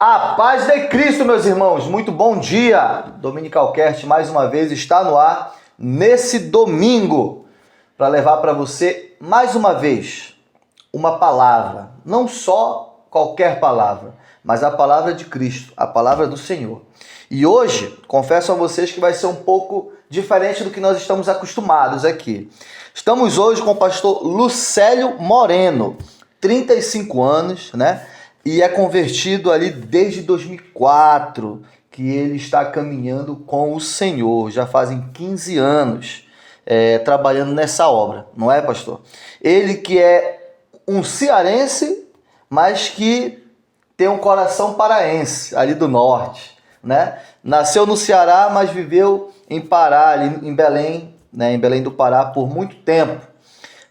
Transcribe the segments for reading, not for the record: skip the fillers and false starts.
A paz de Cristo, meus irmãos, muito bom dia! Dominical Cast mais uma vez está no ar nesse domingo para levar para você mais uma vez uma palavra, não só qualquer palavra, mas a palavra de Cristo, a palavra do Senhor. E hoje, confesso a vocês que vai ser um pouco diferente do que nós estamos acostumados aqui. Estamos hoje com o pastor Lucélio Moreno, 35 anos, né? E é convertido ali desde 2004, que ele está caminhando com o Senhor. Já fazem 15 anos trabalhando nessa obra, não é, pastor? Ele que é um cearense, mas que tem um coração paraense, ali do norte, né? Nasceu no Ceará, mas viveu em Pará, ali em Belém, né? Em Belém do Pará, por muito tempo.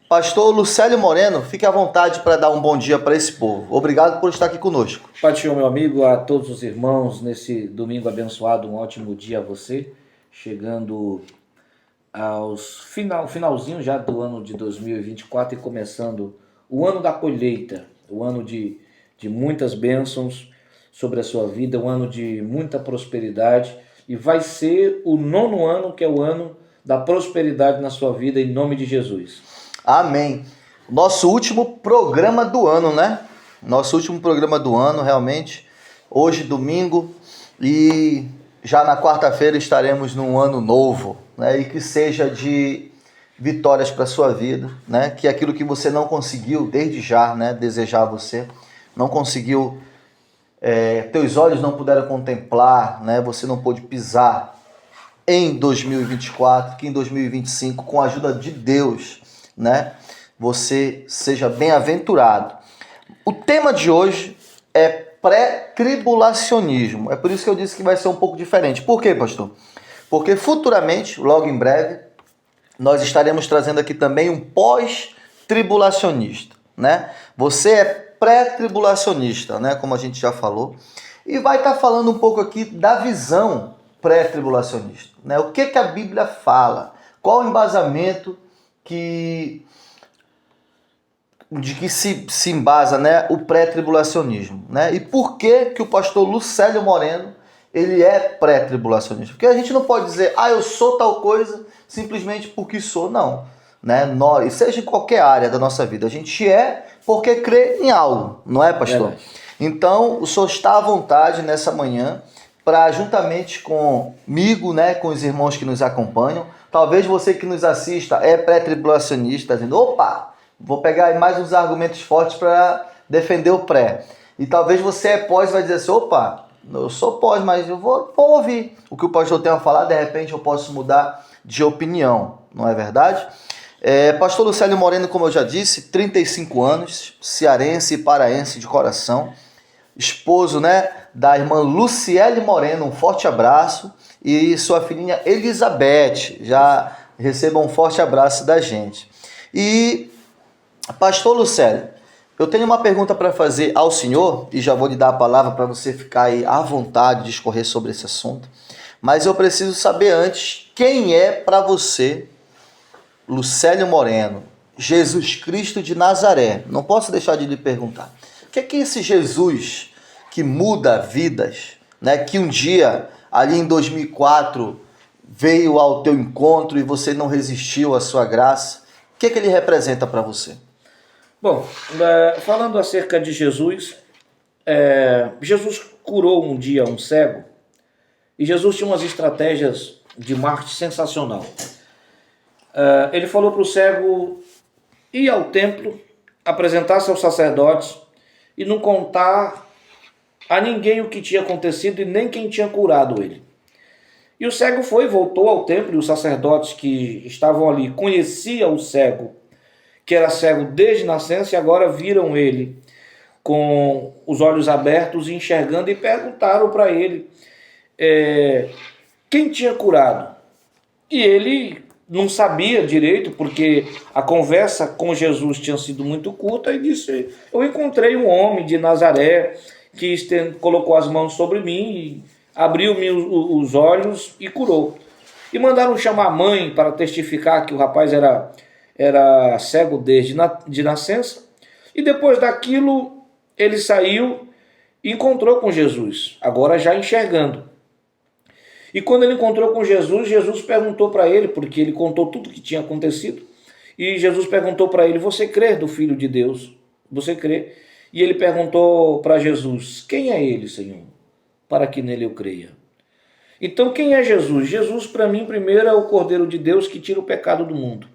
Pastor Lucélio Moreno, fique à vontade para dar um bom dia para esse povo. Obrigado por estar aqui conosco. Pai do Senhor, meu amigo, a todos os irmãos, nesse domingo abençoado, um ótimo dia a você, chegando aos finalzinho já do ano de 2024 e começando o ano da colheita, o ano de muitas bênçãos sobre a sua vida, um ano de muita prosperidade, e vai ser o 9º ano, que é o ano da prosperidade na sua vida, em nome de Jesus. Amém. Nosso último programa do ano, né? Nosso último programa do ano, realmente. Hoje, domingo, e já na quarta-feira estaremos num ano novo, né? E que seja de vitórias para a sua vida, né? Que aquilo que você não conseguiu desde já, né? Desejar a você, não conseguiu, teus olhos não puderam contemplar, né? Você não pôde pisar em 2024, que em 2025, com a ajuda de Deus, né, você seja bem-aventurado. O tema de hoje é pré-tribulacionismo. É por isso que eu disse que vai ser um pouco diferente. Por quê, pastor? Porque futuramente, logo em breve, nós estaremos trazendo aqui também um pós-tribulacionista, né? Você é pré-tribulacionista, né, como a gente já falou, e vai estar falando um pouco aqui da visão pré-tribulacionista, né? O que a Bíblia fala? Qual o embasamento de que se embasa, né, o pré-tribulacionismo, né? E por que o pastor Lucélio Moreno ele é pré-tribulacionista? Porque a gente não pode dizer, eu sou tal coisa simplesmente porque sou, não, né? Nós, seja em qualquer área da nossa vida, a gente é porque crê em algo, não é, pastor? Então, o senhor está à vontade nessa manhã para, juntamente comigo, né, com os irmãos que nos acompanham, talvez você que nos assista é pré-tribulacionista, dizendo, opa, vou pegar aí mais uns argumentos fortes para defender o pré. E talvez você é pós e vai dizer assim, opa, eu sou pós, mas eu vou ouvir o que o pastor tem a falar, de repente eu posso mudar de opinião, não é verdade? Pastor Lucélio Moreno, como eu já disse, 35 anos, cearense e paraense de coração, esposo, né, da irmã Luciele Moreno, um forte abraço, e sua filhinha Elizabeth, já receba um forte abraço da gente. E, pastor Lucélio, eu tenho uma pergunta para fazer ao senhor, e já vou lhe dar a palavra para você ficar aí à vontade de discorrer sobre esse assunto, mas eu preciso saber antes, quem é para você Lucélio Moreno, Jesus Cristo de Nazaré? Não posso deixar de lhe perguntar. O que é esse Jesus que muda vidas, né? Que um dia, ali em 2004, veio ao teu encontro e você não resistiu à sua graça? O que é que ele representa para você? Bom, falando acerca de Jesus, Jesus curou um dia um cego, e Jesus tinha umas estratégias de marketing sensacional. Ele falou para o cego ir ao templo, apresentar-se aos sacerdotes e não contar a ninguém o que tinha acontecido e nem quem tinha curado ele. E o cego voltou ao templo, e os sacerdotes que estavam ali conheciam o cego, que era cego desde nascença, e agora viram ele com os olhos abertos e enxergando, e perguntaram para ele quem tinha curado. E ele não sabia direito, porque a conversa com Jesus tinha sido muito curta, e disse, eu encontrei um homem de Nazaré que colocou as mãos sobre mim, e abriu-me os olhos e curou. E mandaram chamar a mãe para testificar que o rapaz era cego desde de nascença. E depois daquilo, ele saiu encontrou com Jesus, agora já enxergando. E quando ele encontrou com Jesus, Jesus perguntou para ele, porque ele contou tudo o que tinha acontecido, e Jesus perguntou para ele: você crê do Filho de Deus? Você crê? E ele perguntou para Jesus: quem é ele, Senhor, para que nele eu creia? Então, quem é Jesus? Jesus, para mim, primeiro é o Cordeiro de Deus que tira o pecado do mundo.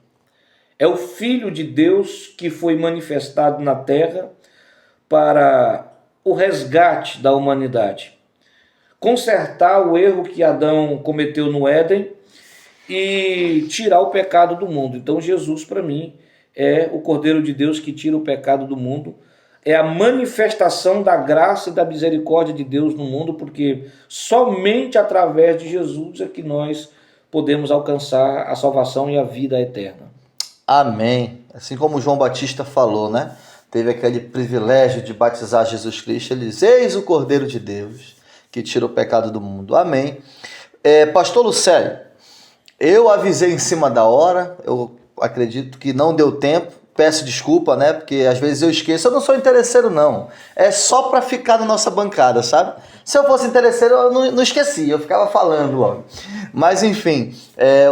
É o Filho de Deus que foi manifestado na terra para o resgate da humanidade, consertar o erro que Adão cometeu no Éden e tirar o pecado do mundo. Então Jesus, para mim, é o Cordeiro de Deus que tira o pecado do mundo, é a manifestação da graça e da misericórdia de Deus no mundo, porque somente através de Jesus é que nós podemos alcançar a salvação e a vida eterna. Amém. Assim como João Batista falou, né? Teve aquele privilégio de batizar Jesus Cristo. Ele diz: eis o Cordeiro de Deus que tira o pecado do mundo. Amém. Pastor Lucélio, eu avisei em cima da hora, eu acredito que não deu tempo, peço desculpa, né, porque às vezes eu esqueço, eu não sou interesseiro não, é só para ficar na nossa bancada, sabe? Se eu fosse interesseiro eu não esquecia, eu ficava falando logo. Mas enfim,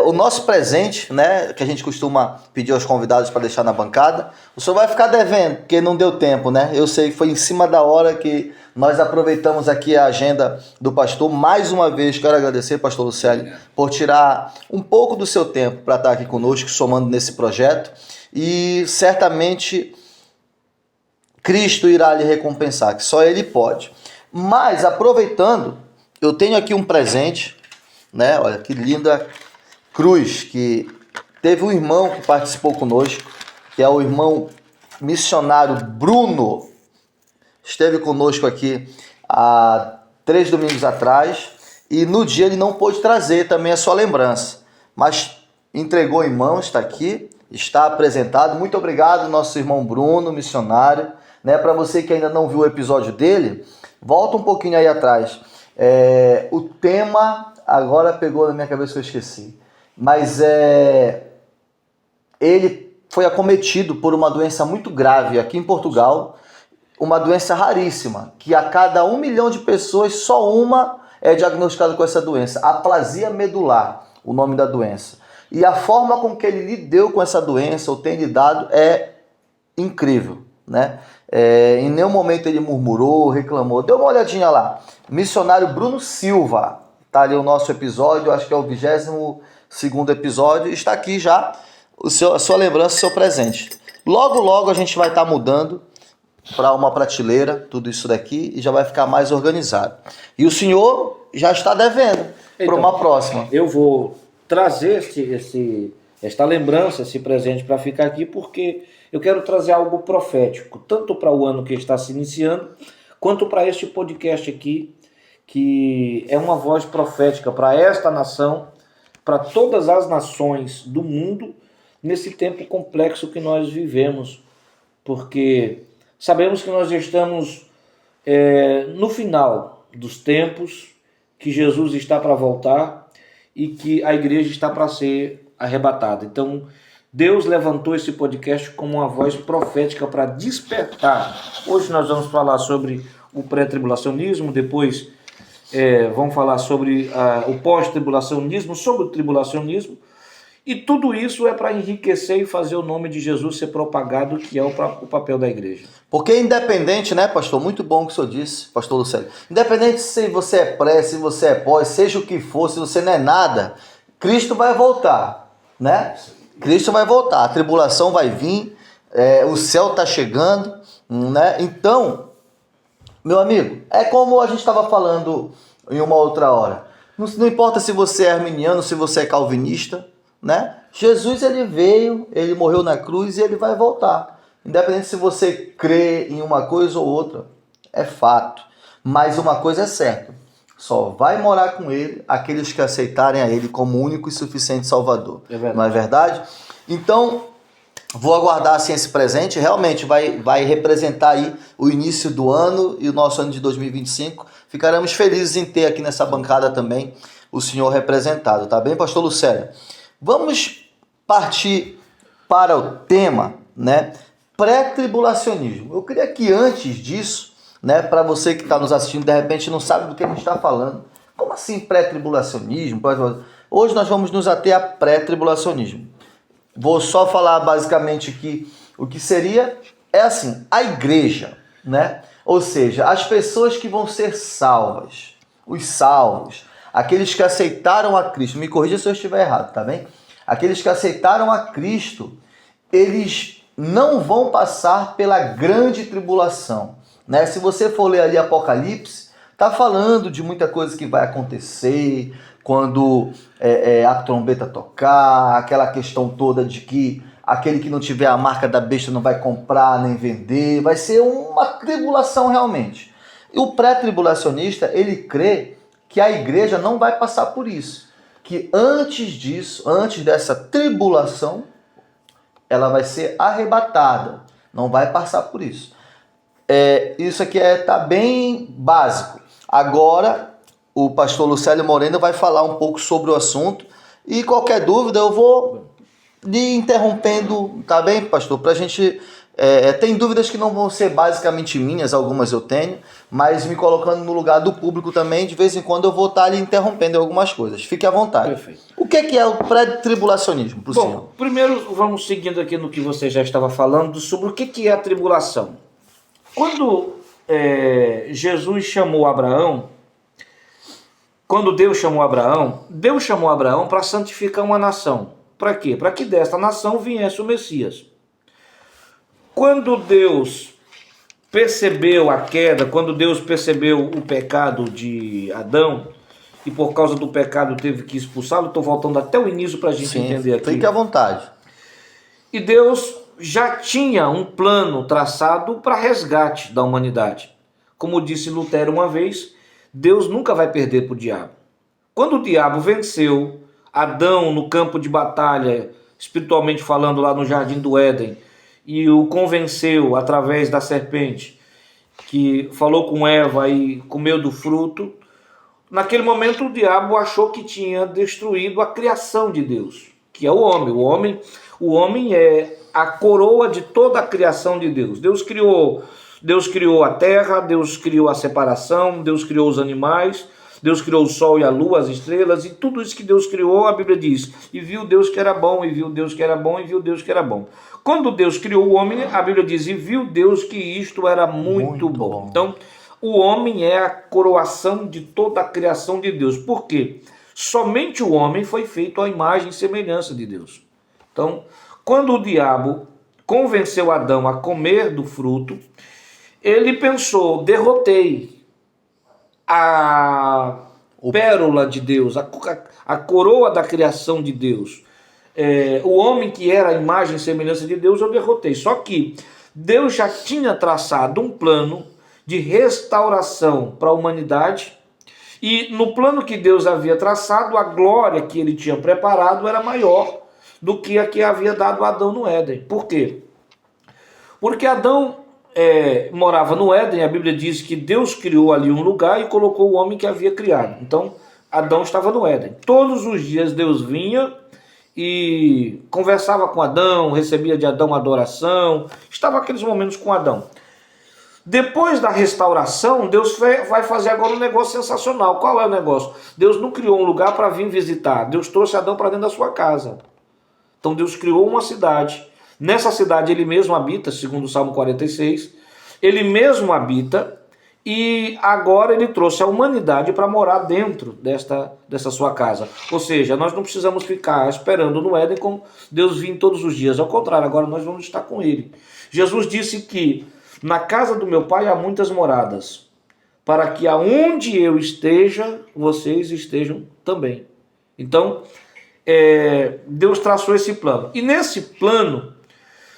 o nosso presente, né, que a gente costuma pedir aos convidados para deixar na bancada, o senhor vai ficar devendo, porque não deu tempo, né? Eu sei que foi em cima da hora que nós aproveitamos aqui a agenda do pastor. Mais uma vez, quero agradecer, pastor Lucélio, por tirar um pouco do seu tempo para estar aqui conosco, somando nesse projeto. E certamente Cristo irá lhe recompensar, que só Ele pode. Mas, aproveitando, eu tenho aqui um presente, né? Olha que linda cruz, que teve um irmão que participou conosco, que é o irmão missionário Bruno. Esteve conosco aqui há 3 domingos atrás e no dia ele não pôde trazer também a sua lembrança, mas entregou em mãos, está aqui, está apresentado. Muito obrigado, nosso irmão Bruno, missionário, né? Para você que ainda não viu o episódio dele, volta um pouquinho aí atrás. O tema agora pegou na minha cabeça que eu esqueci, mas ele foi acometido por uma doença muito grave aqui em Portugal, uma doença raríssima, que a cada 1 milhão de pessoas, só uma é diagnosticada com essa doença, aplasia medular, o nome da doença. E a forma com que ele lidou com essa doença, ou tem lidado, é incrível, né? Em nenhum momento ele murmurou, reclamou. Dê uma olhadinha lá. Missionário Bruno Silva, tá ali o nosso episódio, acho que é o 22º episódio, está aqui já a sua lembrança, o seu presente. Logo, logo a gente vai estar mudando para uma prateleira, tudo isso daqui, e já vai ficar mais organizado. E o senhor já está devendo para uma próxima. Eu vou trazer esta lembrança, esse presente para ficar aqui, porque eu quero trazer algo profético, tanto para o ano que está se iniciando, quanto para este podcast aqui, que é uma voz profética para esta nação, para todas as nações do mundo, nesse tempo complexo que nós vivemos, porque sabemos que nós estamos no final dos tempos, que Jesus está para voltar e que a igreja está para ser arrebatada. Então, Deus levantou esse podcast como uma voz profética para despertar. Hoje nós vamos falar sobre o pré-tribulacionismo, depois vamos falar sobre o pós-tribulacionismo, sobre o tribulacionismo, e tudo isso é para enriquecer e fazer o nome de Jesus ser propagado, que é o papel da igreja. Porque independente, né, pastor? Muito bom o que o senhor disse, pastor Lucélio. Independente se você é pré, se você é pós, seja o que for, se você não é nada, Cristo vai voltar, né? Cristo vai voltar, a tribulação vai vir, o céu está chegando, né? Então, meu amigo, é como a gente estava falando em uma outra hora. Não importa se você é arminiano, se você é calvinista, né? Jesus, ele veio, ele morreu na cruz e ele vai voltar. Independente se você crê em uma coisa ou outra, é fato. Mas uma coisa é certa, só vai morar com ele aqueles que aceitarem a ele como único e suficiente Salvador. Não é verdade? Então, vou aguardar assim esse presente. Realmente vai representar aí o início do ano e o nosso ano de 2025. Ficaremos felizes em ter aqui nessa bancada também o senhor representado, tá bem, pastor Lucélio? Vamos partir para o tema, né? Pré-tribulacionismo. Eu queria que antes disso né? Para você que está nos assistindo, de repente não sabe do que a gente está falando. Como assim pré-tribulacionismo? Hoje nós vamos nos ater a pré-tribulacionismo. Vou só falar basicamente que o que seria é assim, a igreja, né? Ou seja, as pessoas que vão ser salvas, os salvos, aqueles que aceitaram a Cristo. Me corrija se eu estiver errado, tá bem? Aqueles que aceitaram a Cristo, eles não vão passar pela grande tribulação, né? Se você for ler ali Apocalipse, tá falando de muita coisa que vai acontecer quando a trombeta tocar, aquela questão toda de que aquele que não tiver a marca da besta não vai comprar nem vender, vai ser uma tribulação realmente. E o pré-tribulacionista, ele crê que a igreja não vai passar por isso, que antes disso, antes dessa tribulação, ela vai ser arrebatada, não vai passar por isso. Isso aqui tá bem básico. Agora, o pastor Lucélio Moreno vai falar um pouco sobre o assunto e qualquer dúvida eu vou lhe interrompendo, tá bem, pastor? Pra gente... tem dúvidas que não vão ser basicamente minhas, algumas eu tenho, mas me colocando no lugar do público também, de vez em quando eu vou estar lhe interrompendo em algumas coisas. Fique à vontade. Perfeito. O que é o pré-tribulacionismo, pro senhor? Bom, primeiro vamos seguindo aqui no que você já estava falando sobre o que é a tribulação. Quando Jesus chamou Abraão, quando Deus chamou Abraão para santificar uma nação. Para quê? Para que desta nação viesse o Messias. Quando Deus percebeu a queda, quando Deus percebeu o pecado de Adão, e por causa do pecado teve que expulsá-lo, estou voltando até o início para a gente entender aqui. Fique à vontade. E Deus já tinha um plano traçado para resgate da humanidade. Como disse Lutero uma vez, Deus nunca vai perder para o diabo. Quando o diabo venceu Adão no campo de batalha, espiritualmente falando lá no Jardim do Éden, e o convenceu através da serpente, que falou com Eva e comeu do fruto, naquele momento o diabo achou que tinha destruído a criação de Deus, que é o homem. O homem é a coroa de toda a criação de Deus. Deus criou a terra, Deus criou a separação, Deus criou os animais, Deus criou o sol e a lua, as estrelas, e tudo isso que Deus criou, a Bíblia diz, e viu Deus que era bom, e viu Deus que era bom, e viu Deus que era bom. Quando Deus criou o homem, a Bíblia diz, e viu Deus que isto era muito bom. Então, o homem é a coroação de toda a criação de Deus. Por quê? Somente o homem foi feito à imagem e semelhança de Deus. Então, quando o diabo convenceu Adão a comer do fruto, ele pensou, derrotei a pérola de Deus, a coroa da criação de Deus. O homem que era a imagem e semelhança de Deus, eu derrotei. Só que Deus já tinha traçado um plano de restauração para a humanidade, e no plano que Deus havia traçado, a glória que ele tinha preparado era maior do que a que havia dado a Adão no Éden. Por quê? Porque Adão morava no Éden, a Bíblia diz que Deus criou ali um lugar e colocou o homem que havia criado. Então, Adão estava no Éden. Todos os dias Deus vinha e conversava com Adão, recebia de Adão adoração, estava aqueles momentos com Adão. Depois da restauração, Deus vai fazer agora um negócio sensacional. Qual é o negócio? Deus não criou um lugar para vir visitar, Deus trouxe Adão para dentro da sua casa. Então Deus criou uma cidade. Nessa cidade ele mesmo habita, segundo o Salmo 46, ele mesmo habita, e agora ele trouxe a humanidade para morar dentro dessa sua casa. Ou seja, nós não precisamos ficar esperando no Éden como Deus vinha todos os dias. Ao contrário, agora nós vamos estar com ele. Jesus disse que na casa do meu Pai há muitas moradas, para que aonde eu esteja, vocês estejam também. Então, Deus traçou esse plano. E nesse plano,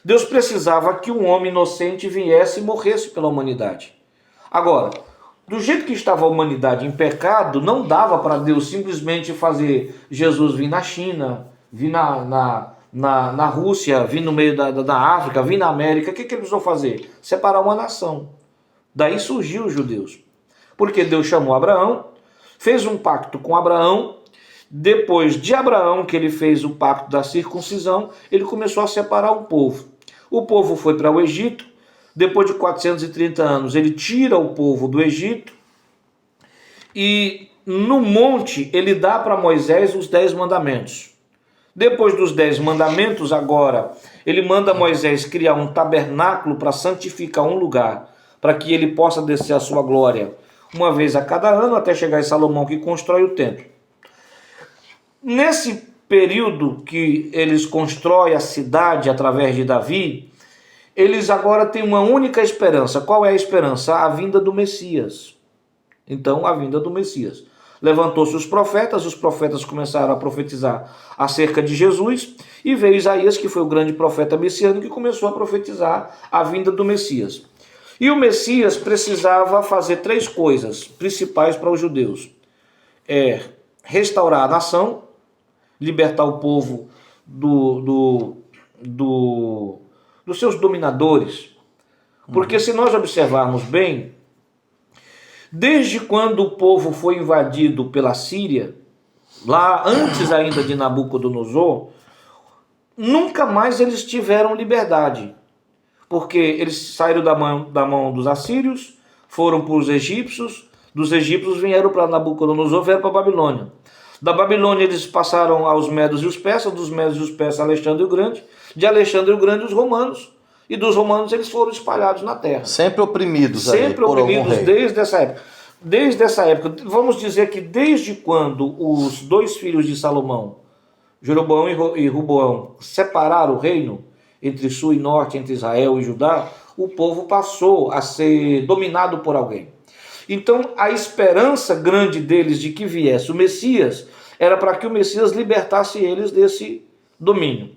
Deus precisava que um homem inocente viesse e morresse pela humanidade. Agora, do jeito que estava a humanidade em pecado, não dava para Deus simplesmente fazer Jesus vir na China, vir na Rússia, vir no meio da África, vir na América. O que ele precisou fazer? Separar uma nação. Daí surgiu os judeus. Porque Deus chamou Abraão, fez um pacto com Abraão. Depois de Abraão, que ele fez o pacto da circuncisão, ele começou a separar o povo. O povo foi para o Egito, Depois de 430 anos, ele tira o povo do Egito e no monte ele dá para Moisés os 10 mandamentos. Depois dos 10 mandamentos, agora, ele manda Moisés criar um tabernáculo para santificar um lugar, para que ele possa descer a sua glória uma vez a cada ano, até chegar em Salomão, que constrói o templo. Nesse período que eles constroem a cidade através de Davi, eles agora têm uma única esperança. Qual é a esperança? A vinda do Messias. Então, a vinda do Messias. Levantou-se os profetas começaram a profetizar acerca de Jesus, e veio Isaías, que foi o grande profeta messiânico, que começou a profetizar a vinda do Messias. E o Messias precisava fazer 3 coisas principais para os judeus. Restaurar a nação, libertar o povo dos seus dominadores. Porque se nós observarmos bem, desde quando o povo foi invadido pela Síria, lá antes ainda de Nabucodonosor, nunca mais eles tiveram liberdade. Porque eles saíram da mão dos assírios, foram para os egípcios, dos egípcios vieram para Nabucodonosor, vieram para a Babilônia. Da Babilônia eles passaram aos medos e os persas, dos medos e os persas Alexandre o Grande, de Alexandre o Grande os romanos, e dos romanos eles foram espalhados na terra. Sempre oprimidos. Sempre oprimidos desde essa época. Desde essa época, vamos dizer que desde quando os 2 filhos de Salomão, Jeroboão e Roboão, separaram o reino entre sul e norte, entre Israel e Judá, o povo passou a ser dominado por alguém. Então, a esperança grande deles de que viesse o Messias era para que o Messias libertasse eles desse domínio.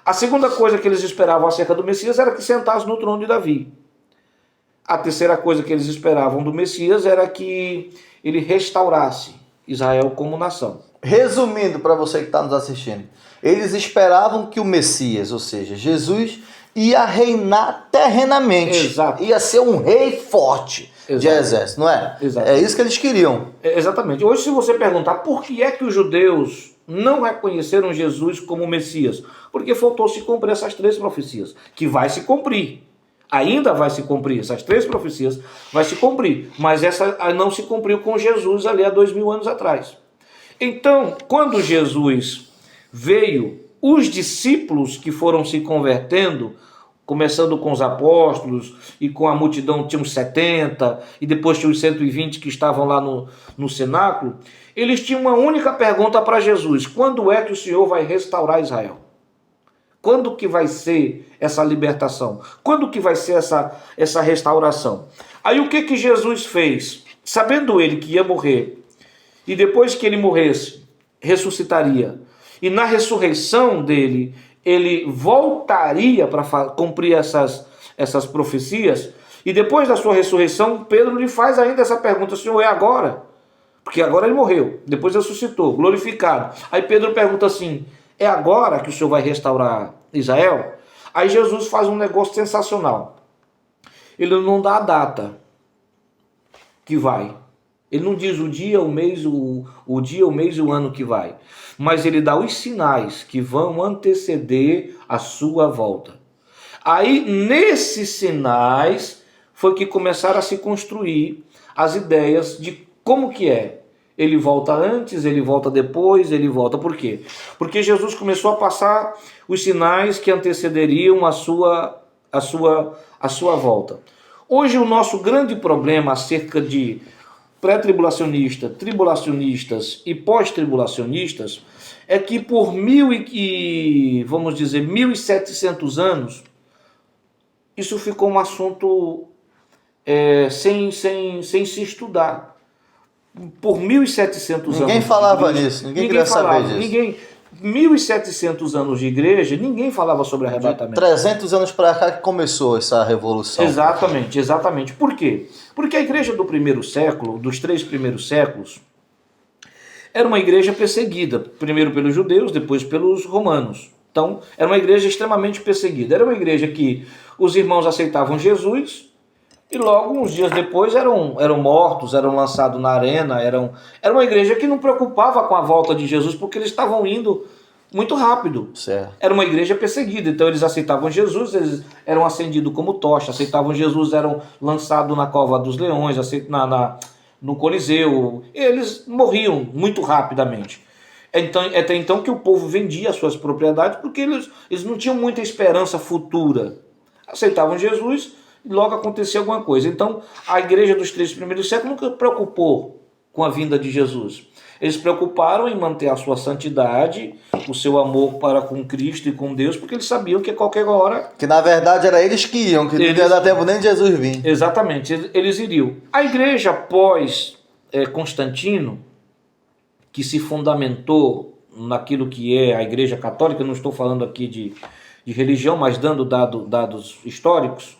A segunda coisa que eles esperavam acerca do Messias era que sentasse no trono de Davi. A terceira coisa que eles esperavam do Messias era que ele restaurasse Israel como nação. Resumindo para você que está nos assistindo, eles esperavam que o Messias, ou seja, Jesus, ia reinar terrenamente. Exato. Ia ser um rei forte. Exato. De exército, não é? Exato. É isso que eles queriam. Exatamente. Hoje, se você perguntar por que é que os judeus não reconheceram Jesus como Messias, porque faltou se cumprir essas 3 profecias, que vai se cumprir. Ainda vai se cumprir, essas 3 profecias vai se cumprir, mas essa não se cumpriu com Jesus ali há 2000 anos atrás. Então, quando Jesus veio, os discípulos que foram se convertendo, começando com os apóstolos e com a multidão, tinha uns 70, e depois tinha os 120 que estavam lá no cenáculo, eles tinham uma única pergunta para Jesus: quando é que o Senhor vai restaurar Israel? Quando que vai ser essa libertação? Quando que vai ser essa restauração? Aí o que Jesus fez? Sabendo ele que ia morrer, e depois que ele morresse, ressuscitaria, e na ressurreição dele, ele voltaria para cumprir essas profecias, e depois da sua ressurreição, Pedro lhe faz ainda essa pergunta: Senhor, é agora? Porque agora ele morreu, depois ressuscitou, glorificado. Aí Pedro pergunta assim: é agora que o Senhor vai restaurar Israel? Aí Jesus faz um negócio sensacional. Ele não dá a data que vai. Ele não diz o dia, o mês, o dia, o mês e o ano que vai. Mas ele dá os sinais que vão anteceder a sua volta. Aí, nesses sinais, foi que começaram a se construir as ideias de como que é. Ele volta antes, ele volta depois, ele volta. Por quê? Porque Jesus começou a passar os sinais que antecederiam a sua volta. Hoje o nosso grande problema acerca de pré-tribulacionistas, tribulacionistas e pós-tribulacionistas é que por 1.700 anos isso ficou um assunto sem se estudar. Por 1.700 anos. Ninguém falava nisso, ninguém queria saber disso. 1.700 anos de igreja, ninguém falava sobre arrebatamento. 300 anos para cá que começou essa revolução. Exatamente. Por quê? Porque a igreja do primeiro século, dos 3 primeiros séculos, era uma igreja perseguida, primeiro pelos judeus, depois pelos romanos. Então, era uma igreja extremamente perseguida. Era uma igreja que os irmãos aceitavam Jesus e logo, uns dias depois, eram mortos, eram lançados na arena. Era uma igreja que não preocupava com a volta de Jesus, porque eles estavam indo muito rápido. Certo. Era uma igreja perseguida, então eles aceitavam Jesus, eles eram acendidos como tocha, aceitavam Jesus, eram lançados na cova dos leões, no Coliseu, eles morriam muito rapidamente. Então, até então que o povo vendia as suas propriedades porque eles não tinham muita esperança futura. Aceitavam Jesus e logo acontecia alguma coisa. Então a igreja dos 3 primeiros séculos nunca preocupou com a vinda de Jesus. Eles se preocuparam em manter a sua santidade, o seu amor para com Cristo e com Deus, porque eles sabiam que a qualquer hora... Que na verdade era eles que iam, que não ia dar tempo nem de Jesus vir. Exatamente, eles iriam. A igreja após Constantino, que se fundamentou naquilo que é a igreja católica, não estou falando aqui de religião, mas dando dados históricos,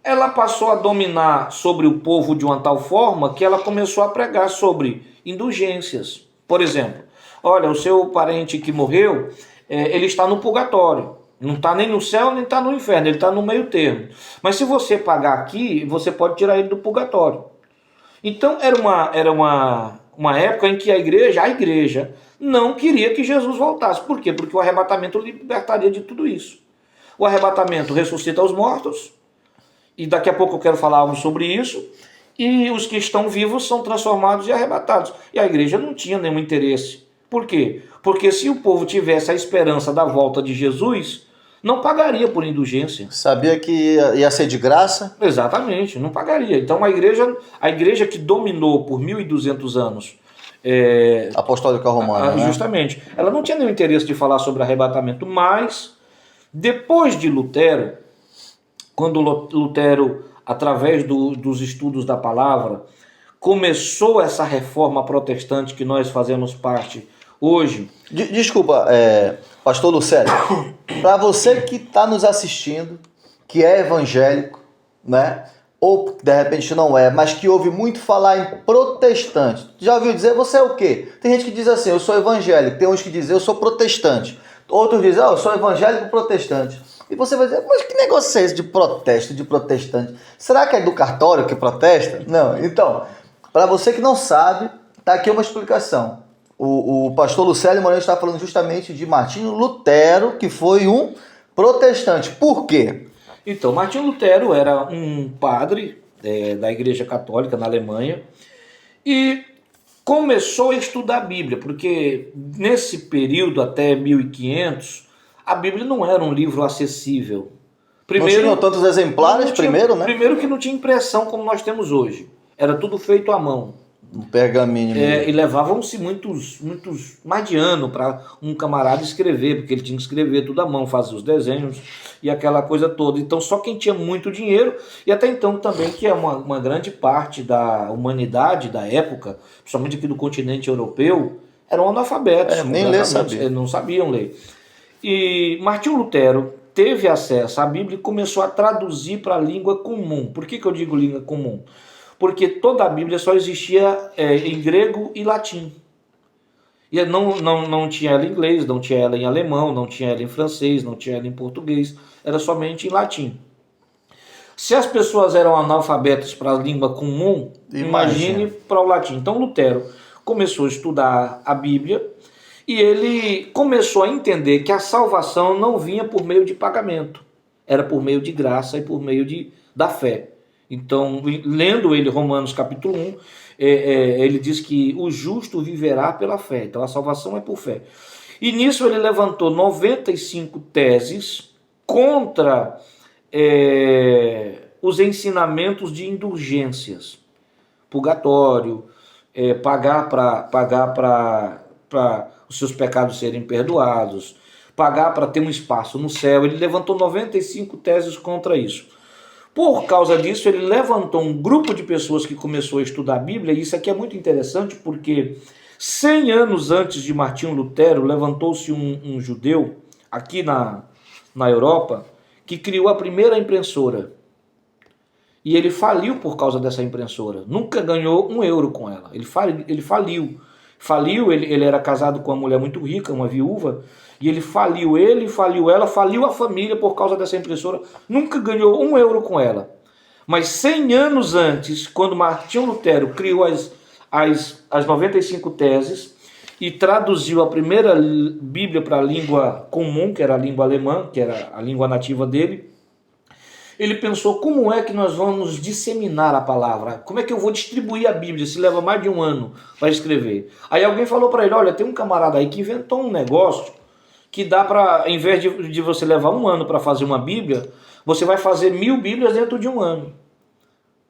ela passou a dominar sobre o povo de uma tal forma que ela começou a pregar sobre indulgências. Por exemplo, olha, o seu parente que morreu, ele está no purgatório. Não está nem no céu, nem está no inferno, ele está no meio termo. Mas se você pagar aqui, você pode tirar ele do purgatório. Então era uma época em que a igreja não queria que Jesus voltasse. Por quê? Porque o arrebatamento libertaria de tudo isso. O arrebatamento ressuscita os mortos, e daqui a pouco eu quero falar algo sobre isso, e os que estão vivos são transformados e arrebatados. E a igreja não tinha nenhum interesse. Por quê? Porque se o povo tivesse a esperança da volta de Jesus, não pagaria por indulgência. Sabia que ia ser de graça? Exatamente, não pagaria. Então a igreja que dominou por 1.200 anos... Apostólica Romana, né? Justamente. Ela não tinha nenhum interesse de falar sobre arrebatamento, mas depois de Lutero, quando Lutero, através dos estudos da palavra, começou essa reforma protestante que nós fazemos parte hoje... Desculpa, pastor Lucélio, para você que está nos assistindo, que é evangélico, né? Ou de repente não é, mas que ouve muito falar em protestante. Já ouviu dizer, você é o quê? Tem gente que diz assim, eu sou evangélico. Tem uns que dizem, eu sou protestante. Outros dizem, eu sou evangélico protestante. E você vai dizer, mas que negócio é esse de protesto, de protestante? Será que é do cartório que protesta? Não. Então, para você que não sabe, tá aqui uma explicação. O pastor Lucélio Moreno está falando justamente de Martinho Lutero, que foi um protestante. Por quê? Então, Martinho Lutero era um padre da Igreja Católica na Alemanha e começou a estudar a Bíblia, porque nesse período até 1500, a Bíblia não era um livro acessível. Primeiro, não tinham tantos exemplares, primeiro, né? Primeiro que não tinha impressão como nós temos hoje. Era tudo feito à mão. Um pergaminho. E levavam-se muitos mais de ano para um camarada escrever, porque ele tinha que escrever tudo à mão, fazer os desenhos e aquela coisa toda. Então só quem tinha muito dinheiro, e até então também que é uma grande parte da humanidade da época, principalmente aqui do continente europeu, eram analfabetos. Nem ler sabia. Não sabiam ler. E Martinho Lutero teve acesso à Bíblia e começou a traduzir para a língua comum. Por que eu digo língua comum? Porque toda a Bíblia só existia em grego e latim. E não tinha ela em inglês, não tinha ela em alemão, não tinha ela em francês, não tinha ela em português, era somente em latim. Se as pessoas eram analfabetas para a língua comum, imagine para o latim. Então Lutero começou a estudar a Bíblia e ele começou a entender que a salvação não vinha por meio de pagamento, era por meio de graça e por meio da fé. Então, lendo ele Romanos capítulo 1, ele diz que o justo viverá pela fé. Então a salvação é por fé. E nisso ele levantou 95 teses contra os ensinamentos de indulgências. Purgatório, pagar para os seus pecados serem perdoados, pagar para ter um espaço no céu. Ele levantou 95 teses contra isso. Por causa disso, ele levantou um grupo de pessoas que começou a estudar a Bíblia, e isso aqui é muito interessante porque 100 anos antes de Martinho Lutero, levantou-se um judeu aqui na Europa que criou a primeira impressora. E ele faliu por causa dessa impressora. Nunca ganhou €1 com ela. Ele faliu. Ele era casado com uma mulher muito rica, uma viúva, e ele faliu ela, faliu a família por causa dessa impressora. Nunca ganhou €1 com ela. Mas 100 anos antes, quando Martinho Lutero criou as 95 teses, e traduziu a primeira Bíblia para a língua comum, que era a língua alemã, que era a língua nativa dele, ele pensou, como é que nós vamos disseminar a palavra? Como é que eu vou distribuir a Bíblia se leva mais de um ano para escrever? Aí alguém falou para ele, olha, tem um camarada aí que inventou um negócio que dá para, em vez de você levar um ano para fazer uma Bíblia, você vai fazer 1000 Bíblias dentro de um ano.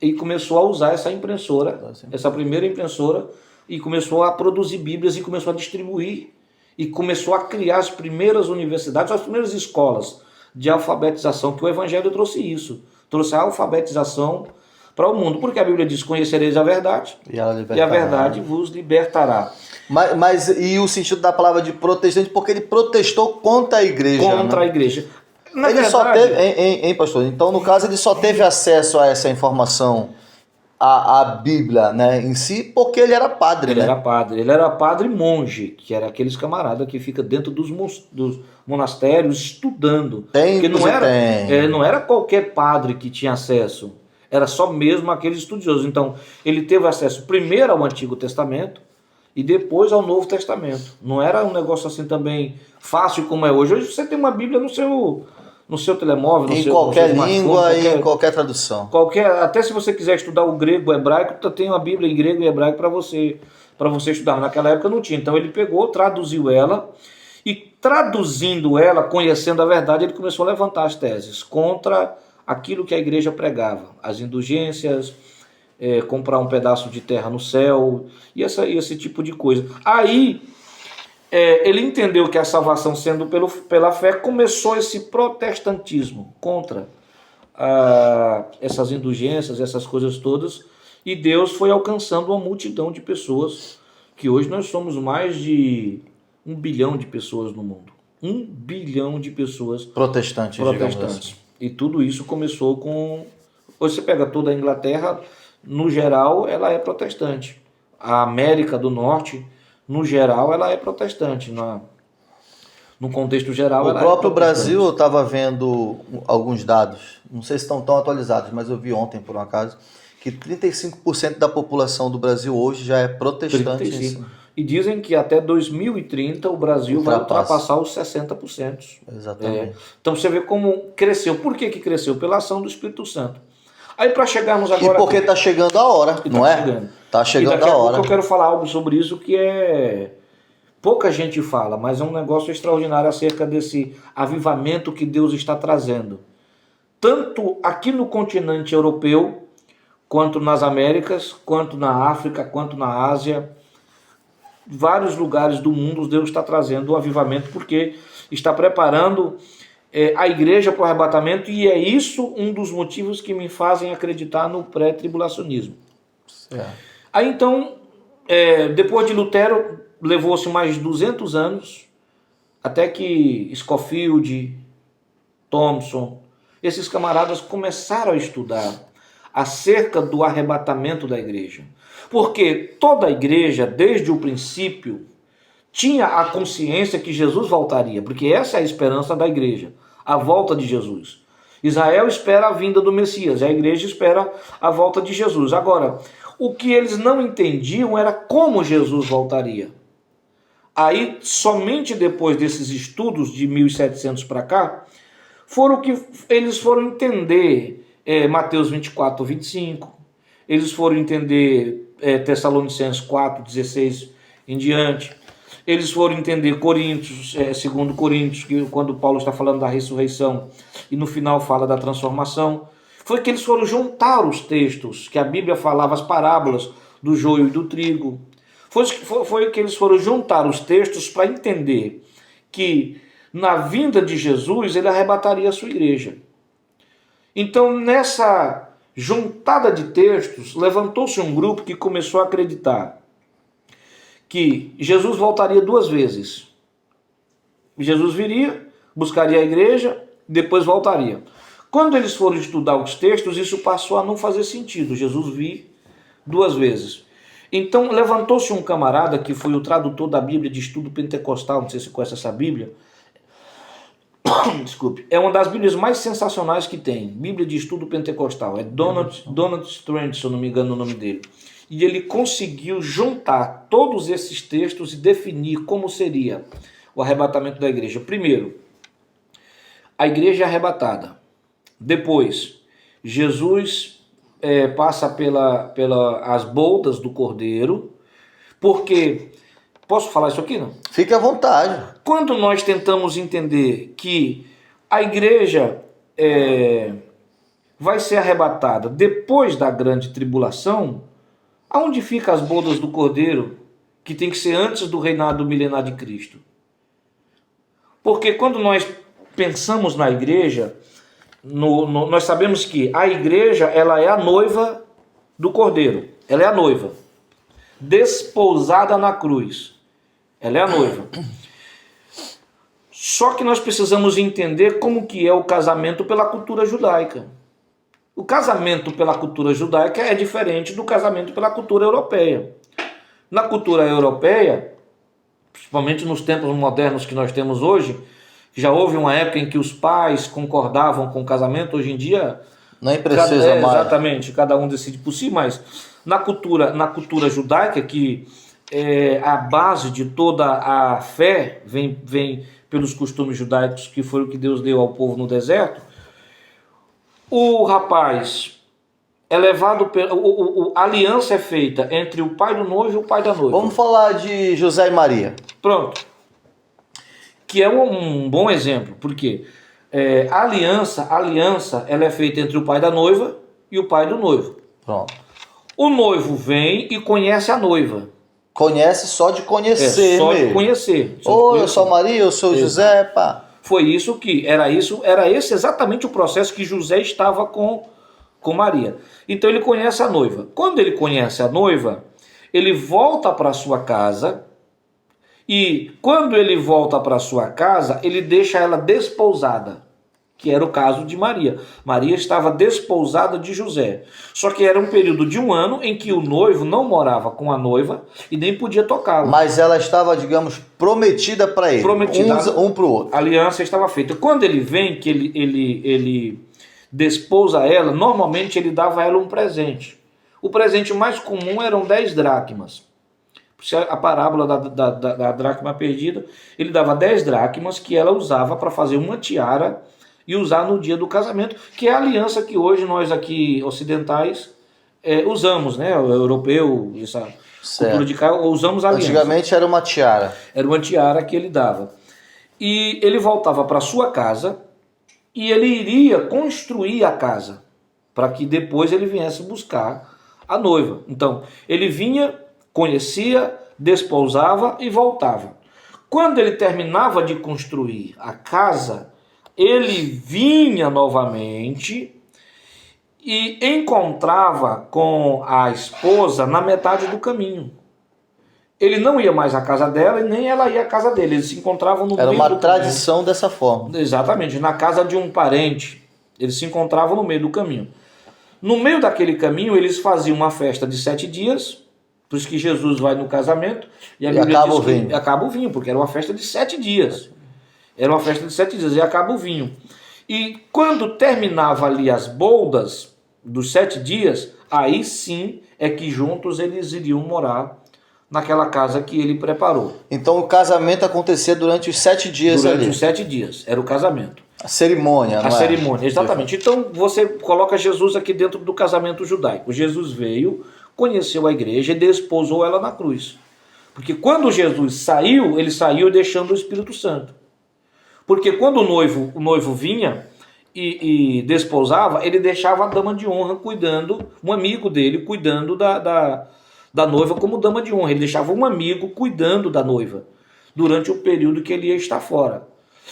E começou a usar essa impressora, essa primeira impressora, e começou a produzir Bíblias e começou a distribuir, e começou a criar as primeiras universidades, as primeiras escolas de alfabetização, que o Evangelho trouxe isso, trouxe a alfabetização para o mundo, porque a Bíblia diz, conhecereis a verdade, e a verdade vos libertará. Mas e o sentido da palavra de protestante, porque ele protestou contra a igreja. Contra a igreja. Na ele verdade, só teve, hein, pastor? Então, no caso, ele só teve acesso a essa informação, a Bíblia, né, em si, porque ele era padre. Ele era padre monge, que era aqueles camaradas que fica dentro dos monastérios estudando. Porque não era qualquer padre que tinha acesso, era só mesmo aqueles estudiosos. Então, ele teve acesso primeiro ao Antigo Testamento e depois ao Novo Testamento. Não era um negócio assim também fácil como é hoje. Hoje você tem uma Bíblia no seu telemóvel, em qualquer língua e em qualquer tradução. Até se você quiser estudar o grego, o hebraico, tem uma Bíblia em grego e hebraico para você estudar. Naquela época não tinha. Então ele pegou, traduziu ela, e traduzindo ela, conhecendo a verdade, ele começou a levantar as teses contra aquilo que a igreja pregava. As indulgências, comprar um pedaço de terra no céu, e esse tipo de coisa. Aí ele entendeu que a salvação sendo pela fé, começou esse protestantismo contra essas indulgências, essas coisas todas, e Deus foi alcançando uma multidão de pessoas, que hoje nós somos mais de 1 bilhão de pessoas no mundo. 1 bilhão de pessoas protestantes. Assim. E tudo isso começou com... Hoje você pega toda a Inglaterra, no geral, ela é protestante. A América do Norte, no geral, ela é protestante. No contexto geral, ela é protestante. O próprio Brasil, eu estava vendo alguns dados, não sei se estão tão atualizados, mas eu vi ontem, por um acaso, que 35% da população do Brasil hoje já é protestante. 35%. E dizem que até 2030 o Brasil vai ultrapassar os 60%. Exatamente. Então você vê como cresceu. Por que cresceu? Pela ação do Espírito Santo. Aí para chegarmos agora... E porque está chegando a hora, não é? Está chegando a hora. Eu quero falar algo sobre isso que pouca gente fala, mas é um negócio extraordinário acerca desse avivamento que Deus está trazendo. Tanto aqui no continente europeu, quanto nas Américas, quanto na África, quanto na Ásia. Vários lugares do mundo Deus está trazendo o avivamento, porque está preparando a igreja para o arrebatamento, e é isso um dos motivos que me fazem acreditar no pré-tribulacionismo. Aí então, depois de Lutero, levou-se mais 200 anos, até que Scofield, Thompson, esses camaradas começaram a estudar acerca do arrebatamento da igreja. Porque toda a igreja, desde o princípio, tinha a consciência que Jesus voltaria, porque essa é a esperança da igreja, a volta de Jesus. Israel espera a vinda do Messias, a igreja espera a volta de Jesus. Agora, o que eles não entendiam era como Jesus voltaria. Aí, somente depois desses estudos de 1700 para cá, eles foram entender Mateus 24, 25, eles foram entender Tessalonicenses 4, 16 em diante, eles foram entender Coríntios, 2 Coríntios, que quando Paulo está falando da ressurreição e no final fala da transformação. Foi que eles foram juntar os textos, que a Bíblia falava, as parábolas do joio e do trigo. Foi que eles foram juntar os textos para entender que na vinda de Jesus ele arrebataria a sua igreja. Então, nessa juntada de textos, levantou-se um grupo que começou a acreditar que Jesus voltaria 2 vezes. Jesus viria, buscaria a igreja, depois voltaria. Quando eles foram estudar os textos, isso passou a não fazer sentido. Jesus vir 2 vezes. Então, levantou-se um camarada que foi o tradutor da Bíblia de Estudo Pentecostal, não sei se você conhece essa Bíblia. Desculpe. É uma das Bíblias mais sensacionais que tem. Bíblia de Estudo Pentecostal. É Donald Strange, se eu não me engano o nome dele. e ele conseguiu juntar todos esses textos e definir como seria o arrebatamento da igreja. Primeiro, a igreja é arrebatada. Depois, Jesus passa pelas boldas do Cordeiro, porque... Posso falar isso aqui, não? Fique à vontade. Quando nós tentamos entender que a igreja vai ser arrebatada depois da grande tribulação, aonde ficam as boldas do Cordeiro, que tem que ser antes do reinado milenar de Cristo? Porque quando nós pensamos na igreja, nós sabemos que a igreja ela é a noiva do Cordeiro. Ela é a noiva, desposada na cruz. Ela é a noiva. Só que nós precisamos entender como que é o casamento pela cultura judaica. O casamento pela cultura judaica é diferente do casamento pela cultura europeia. Na cultura europeia, principalmente nos tempos modernos que nós temos hoje, já houve uma época em que os pais concordavam com o casamento, hoje em dia... Nem precisa mais. Exatamente, cada um decide por si, mas na cultura judaica, que a base de toda a fé vem pelos costumes judaicos, que foi o que Deus deu ao povo no deserto, o rapaz é levado, a aliança é feita entre o pai do noivo e o pai da noiva. Vamos falar de José e Maria. Pronto. Que é um bom exemplo, porque a aliança ela é feita entre o pai da noiva e o pai do noivo. Pronto. O noivo vem e conhece a noiva. Conhece só de conhecer só mesmo. de conhecer. Eu sou Maria, eu sou José, pá. Foi isso que, era esse exatamente o processo que José estava com Maria. Então ele conhece a noiva. Quando ele conhece a noiva, ele volta para sua casa, e quando ele volta para sua casa, ele deixa ela desposada, que era o caso de Maria. Maria estava desposada de José. Só que era um período de 1 ano em que o noivo não morava com a noiva e nem podia tocá-la. Mas ela estava, digamos, prometida para ele. Prometida. Um para o outro. A aliança estava feita. Quando ele vem, que ele desposa ela, normalmente ele dava a ela um presente. O presente mais comum eram 10 dracmas. A parábola da dracma perdida, ele dava 10 dracmas que ela usava para fazer uma tiara e usar no dia do casamento, que é a aliança que hoje nós aqui ocidentais usamos, né? O europeu, essa cultura de cá, usamos a aliança. Antigamente era uma tiara. Era uma tiara que ele dava. E ele voltava para sua casa e ele iria construir a casa, para que depois ele viesse buscar a noiva. Então, ele vinha, conhecia, desposava e voltava. Quando ele terminava de construir a casa, ele vinha novamente e encontrava com a esposa na metade do caminho. Ele não ia mais à casa dela e nem ela ia à casa dele. Eles se encontravam no meio do caminho. Era uma tradição dessa forma. Exatamente, na casa de um parente. Eles se encontravam no meio do caminho. No meio daquele caminho, eles faziam uma festa de 7 dias. Por isso que Jesus vai no casamento e a Bíblia acaba diz o vinho. Acaba o vinho, porque era uma festa de 7 dias. Era uma festa de 7 dias e acaba o vinho. E quando terminava ali as boldas dos 7 dias, aí sim é que juntos eles iriam morar naquela casa que ele preparou. Então o casamento acontecia durante os 7 dias ali. Durante os 7 dias, era o casamento. A cerimônia, não é? A cerimônia, exatamente. Então você coloca Jesus aqui dentro do casamento judaico. Jesus veio, conheceu a igreja e desposou ela na cruz. Porque quando Jesus saiu, ele saiu deixando o Espírito Santo. Porque quando o noivo vinha e desposava, ele deixava a dama de honra cuidando, um amigo dele cuidando da noiva como dama de honra. Ele deixava um amigo cuidando da noiva durante o período que ele ia estar fora.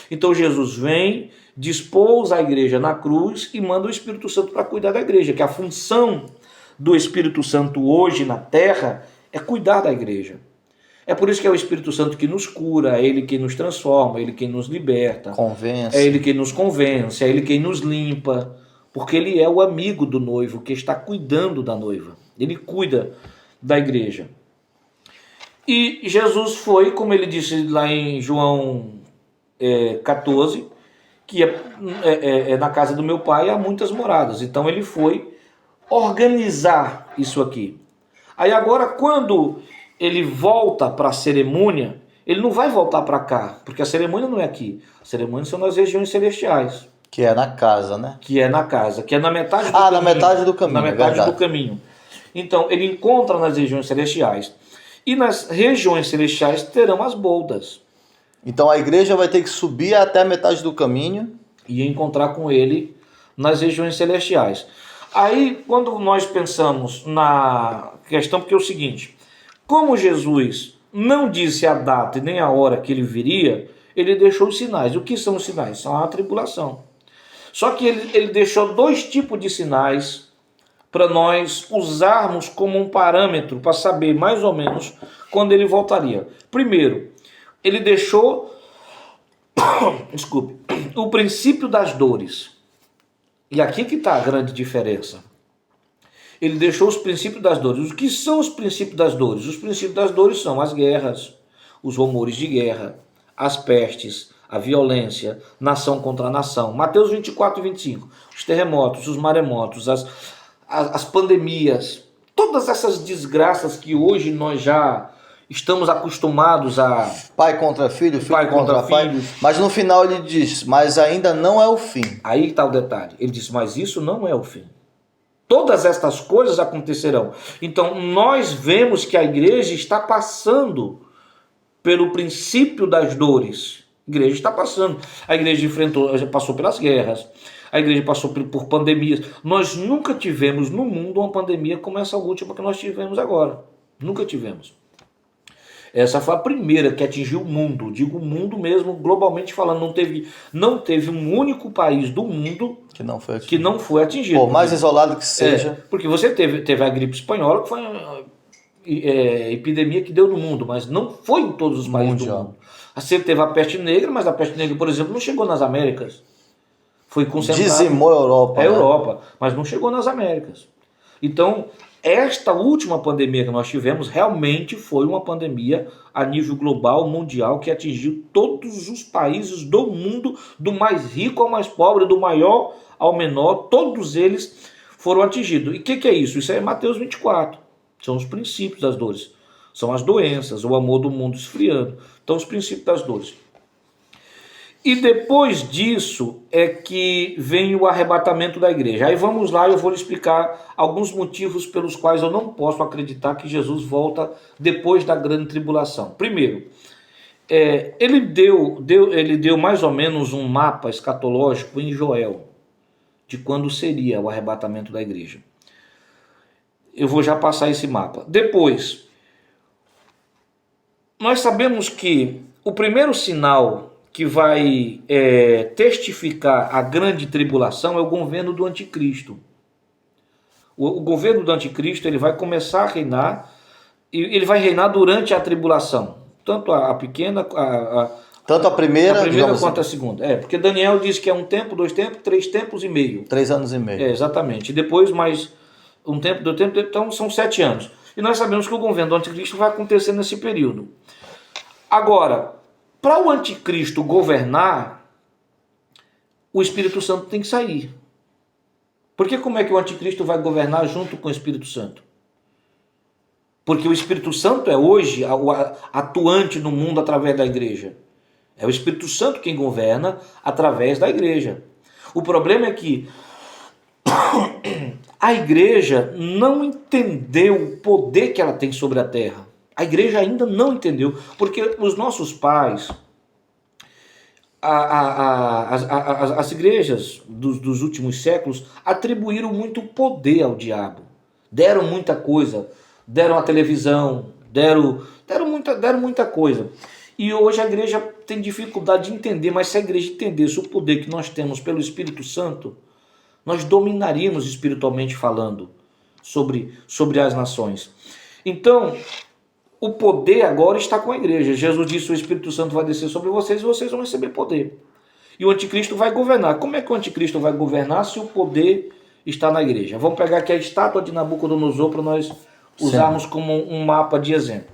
Então Jesus vem, dispôs a igreja na cruz e manda o Espírito Santo para cuidar da igreja, que a função do Espírito Santo hoje na terra é cuidar da igreja. É por isso que é o Espírito Santo que nos cura, é Ele quem nos transforma, é Ele quem nos liberta, Convence. é Ele quem nos convence, é Ele quem nos limpa, porque Ele é o amigo do noivo que está cuidando da noiva. Ele cuida da igreja. E Jesus foi, como ele disse lá em João 14, que na casa do meu pai há muitas moradas. Então ele foi organizar isso aqui. Aí agora, quando ele volta para a cerimônia, ele não vai voltar para cá, porque a cerimônia não é aqui. A cerimônia são nas regiões celestiais. Que é na casa, né? Que é na casa, que é na metade do caminho. Na metade do caminho, Na metade verdade. do caminho. Então, ele encontra nas regiões celestiais. E nas regiões celestiais terão as boldas. Então a igreja vai ter que subir até a metade do caminho. E encontrar com ele nas regiões celestiais. Aí, quando nós pensamos na questão, porque é o seguinte, como Jesus não disse a data e nem a hora que ele viria, ele deixou os sinais. O que são os sinais? São a tribulação. Só que ele deixou 2 tipos de sinais para nós usarmos como um parâmetro para saber mais ou menos quando ele voltaria. Primeiro, ele deixou desculpe, o princípio das dores. E aqui que está a grande diferença. Ele deixou os princípios das dores. O que são os princípios das dores? Os princípios das dores são as guerras, os rumores de guerra, as pestes, a violência, nação contra nação. Mateus 24 e 25. Os terremotos, os maremotos, as pandemias, todas essas desgraças que hoje nós já estamos acostumados a... Pai contra filho, filho Pai contra pai. filho. Mas no final ele diz, mas ainda não é o fim. Aí está o detalhe. Ele diz, mas isso não é o fim. Todas estas coisas acontecerão. Então nós vemos que a igreja está passando pelo princípio das dores. A igreja está passando. A igreja passou pelas guerras. A igreja passou por pandemias. Nós nunca tivemos no mundo uma pandemia como essa última que nós tivemos agora. Nunca tivemos. Essa foi a primeira que atingiu o mundo. Digo o mundo mesmo, globalmente falando. Não teve um único país do mundo que não foi atingido. Por mais isolado que seja. Porque você teve a gripe espanhola, que foi uma epidemia que deu no mundo, mas não foi em todos os países do mundo. Você teve a peste negra, mas a peste negra, por exemplo, não chegou nas Américas. Foi concentrada. Dizimou a Europa. A Europa, mas não chegou nas Américas. Então, esta última pandemia que nós tivemos realmente foi uma pandemia a nível global, mundial, que atingiu todos os países do mundo, do mais rico ao mais pobre, do maior ao menor, todos eles foram atingidos. E o que é isso? Isso é Mateus 24. São os princípios das dores. São as doenças, o amor do mundo esfriando. Então, os princípios das dores. E depois disso é que vem o arrebatamento da igreja. Aí vamos lá, eu vou lhe explicar alguns motivos pelos quais eu não posso acreditar que Jesus volta depois da grande tribulação. Primeiro, ele deu mais ou menos um mapa escatológico em Joel, de quando seria o arrebatamento da igreja. Eu vou já passar esse mapa. Depois, nós sabemos que o primeiro sinal que vai testificar a grande tribulação é o governo do anticristo. O governo do anticristo ele vai começar a reinar, e ele vai reinar durante a tribulação. Tanto a pequena... Tanto a primeira quanto a segunda. Porque Daniel diz que é 1 tempo, 2 tempos, 3 tempos e meio. 3 anos e meio. Exatamente. E depois mais 1 tempo, 2 tempos, então são 7 anos. E nós sabemos que o governo do anticristo vai acontecer nesse período. Agora, para o anticristo governar, o Espírito Santo tem que sair. Porque como é que o anticristo vai governar junto com o Espírito Santo? Porque o Espírito Santo é hoje atuante no mundo através da igreja. É o Espírito Santo quem governa através da igreja. O problema é que a igreja não entendeu o poder que ela tem sobre a terra. A igreja ainda não entendeu, porque os nossos pais, as igrejas dos últimos séculos atribuíram muito poder ao diabo. Deram muita coisa, deram a televisão, deram muita coisa. E hoje a igreja tem dificuldade de entender, mas se a igreja entendesse o poder que nós temos pelo Espírito Santo, nós dominaríamos espiritualmente falando sobre as nações. Então, o poder agora está com a igreja. Jesus disse: o Espírito Santo vai descer sobre vocês e vocês vão receber poder. E o anticristo vai governar. Como é que o anticristo vai governar se o poder está na igreja? Vamos pegar aqui a estátua de Nabucodonosor para nós usarmos como um mapa de exemplo.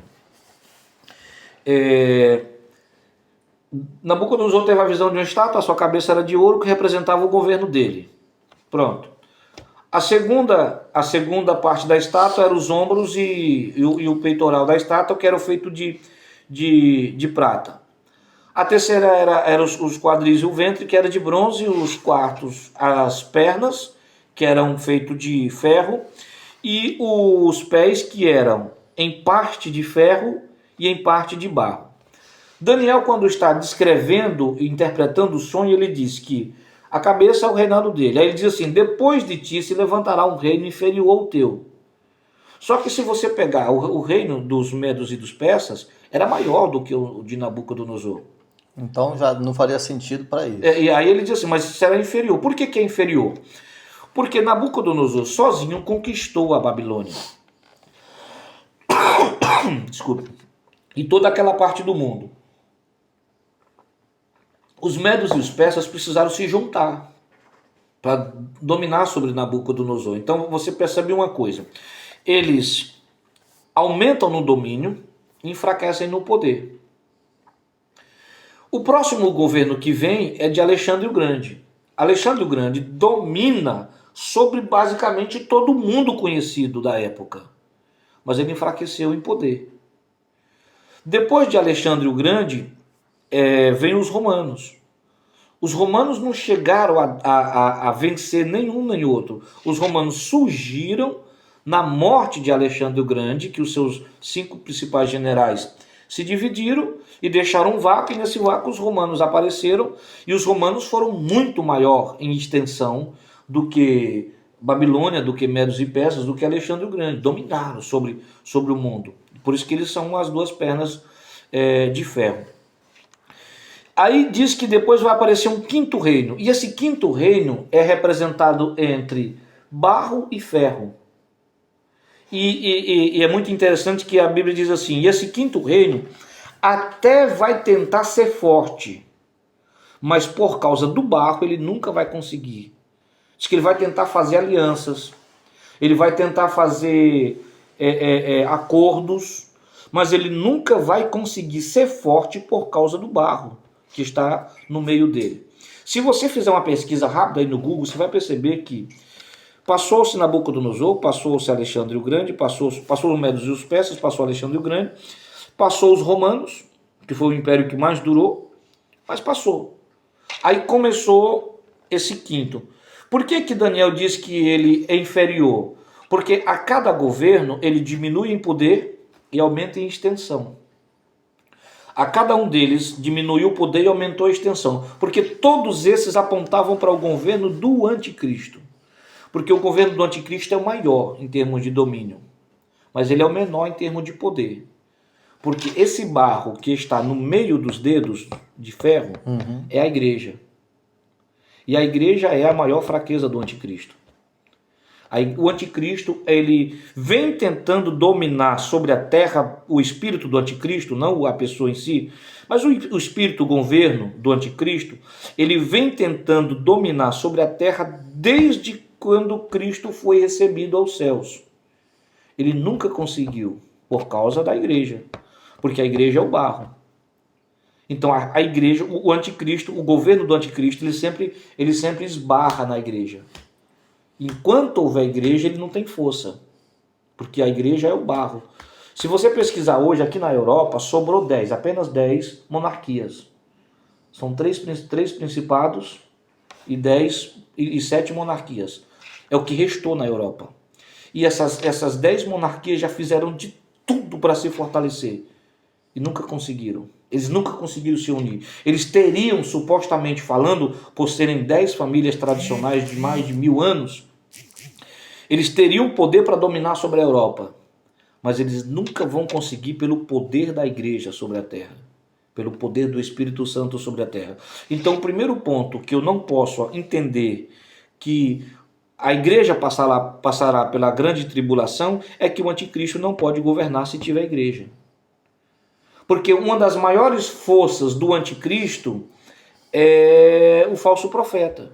Nabucodonosor teve a visão de uma estátua, a sua cabeça era de ouro, que representava o governo dele. Pronto. A segunda parte da estátua era os ombros e o peitoral da estátua, que era feito de prata. A terceira era os quadris e o ventre, que era de bronze, e os quartos, as pernas, que eram feitos de ferro, e os pés, que eram em parte de ferro e em parte de barro. Daniel, quando está descrevendo e interpretando o sonho, ele diz que a cabeça é o reinado dele. Aí ele diz assim: depois de ti se levantará um reino inferior ao teu. Só que se você pegar o reino dos medos e dos persas, era maior do que o de Nabucodonosor. Então já não faria sentido para isso. E aí ele diz assim: mas será inferior. Por que é inferior? Porque Nabucodonosor sozinho conquistou a Babilônia. Desculpe. E toda aquela parte do mundo. Os medos e os persas precisaram se juntar para dominar sobre Nabucodonosor. Então você percebe uma coisa: eles aumentam no domínio e enfraquecem no poder. O próximo governo que vem é de Alexandre o Grande. Alexandre o Grande domina sobre basicamente todo mundo conhecido da época, mas ele enfraqueceu em poder. Depois de Alexandre o Grande, vem os romanos. Os romanos não chegaram a vencer nenhum nem outro. Os romanos surgiram na morte de Alexandre o Grande, que os seus 5 principais generais se dividiram e deixaram um vácuo, e nesse vácuo os romanos apareceram, e os romanos foram muito maior em extensão do que Babilônia, do que Medos e Persas, do que Alexandre o Grande. Dominaram sobre o mundo. Por isso que eles são as duas pernas de ferro. Aí diz que depois vai aparecer um quinto reino. E esse quinto reino é representado entre barro e ferro. E é muito interessante que a Bíblia diz assim: e esse quinto reino até vai tentar ser forte, mas por causa do barro ele nunca vai conseguir. Diz que ele vai tentar fazer alianças, ele vai tentar fazer acordos, mas ele nunca vai conseguir ser forte por causa do barro que está no meio dele. Se você fizer uma pesquisa rápida aí no Google, você vai perceber que passou-se Nabucodonosor, passou-se Alexandre o Grande, passou os Medos e os Persas, passou Alexandre o Grande, passou os romanos, que foi o império que mais durou, mas passou. Aí começou esse quinto. Por que Daniel diz que ele é inferior? Porque a cada governo ele diminui em poder e aumenta em extensão. A cada um deles diminuiu o poder e aumentou a extensão, porque todos esses apontavam para o governo do anticristo. Porque o governo do anticristo é o maior em termos de domínio, mas ele é o menor em termos de poder. Porque esse barro que está no meio dos dedos de ferro é a igreja. E a igreja é a maior fraqueza do anticristo. O anticristo, ele vem tentando dominar sobre a terra o espírito do anticristo, não a pessoa em si, mas o espírito, o governo do anticristo, ele vem tentando dominar sobre a terra desde quando Cristo foi recebido aos céus. Ele nunca conseguiu, por causa da igreja, porque a igreja é o barro. Então a igreja, o anticristo, o governo do anticristo, ele sempre esbarra na igreja. Enquanto houver igreja, ele não tem força, porque a igreja é o barro. Se você pesquisar hoje, aqui na Europa, sobrou apenas 10 monarquias. São 3 principados e 7 monarquias. É o que restou na Europa. E essas 10 monarquias já fizeram de tudo para se fortalecer. E nunca conseguiram. Eles nunca conseguiram se unir. Eles teriam, supostamente falando, por serem 10 famílias tradicionais de mais de 1000 anos, eles teriam poder para dominar sobre a Europa. Mas eles nunca vão conseguir pelo poder da igreja sobre a terra. Pelo poder do Espírito Santo sobre a terra. Então o primeiro ponto que eu não posso entender que a igreja passará pela grande tribulação é que o anticristo não pode governar se tiver igreja. Porque uma das maiores forças do anticristo é o falso profeta.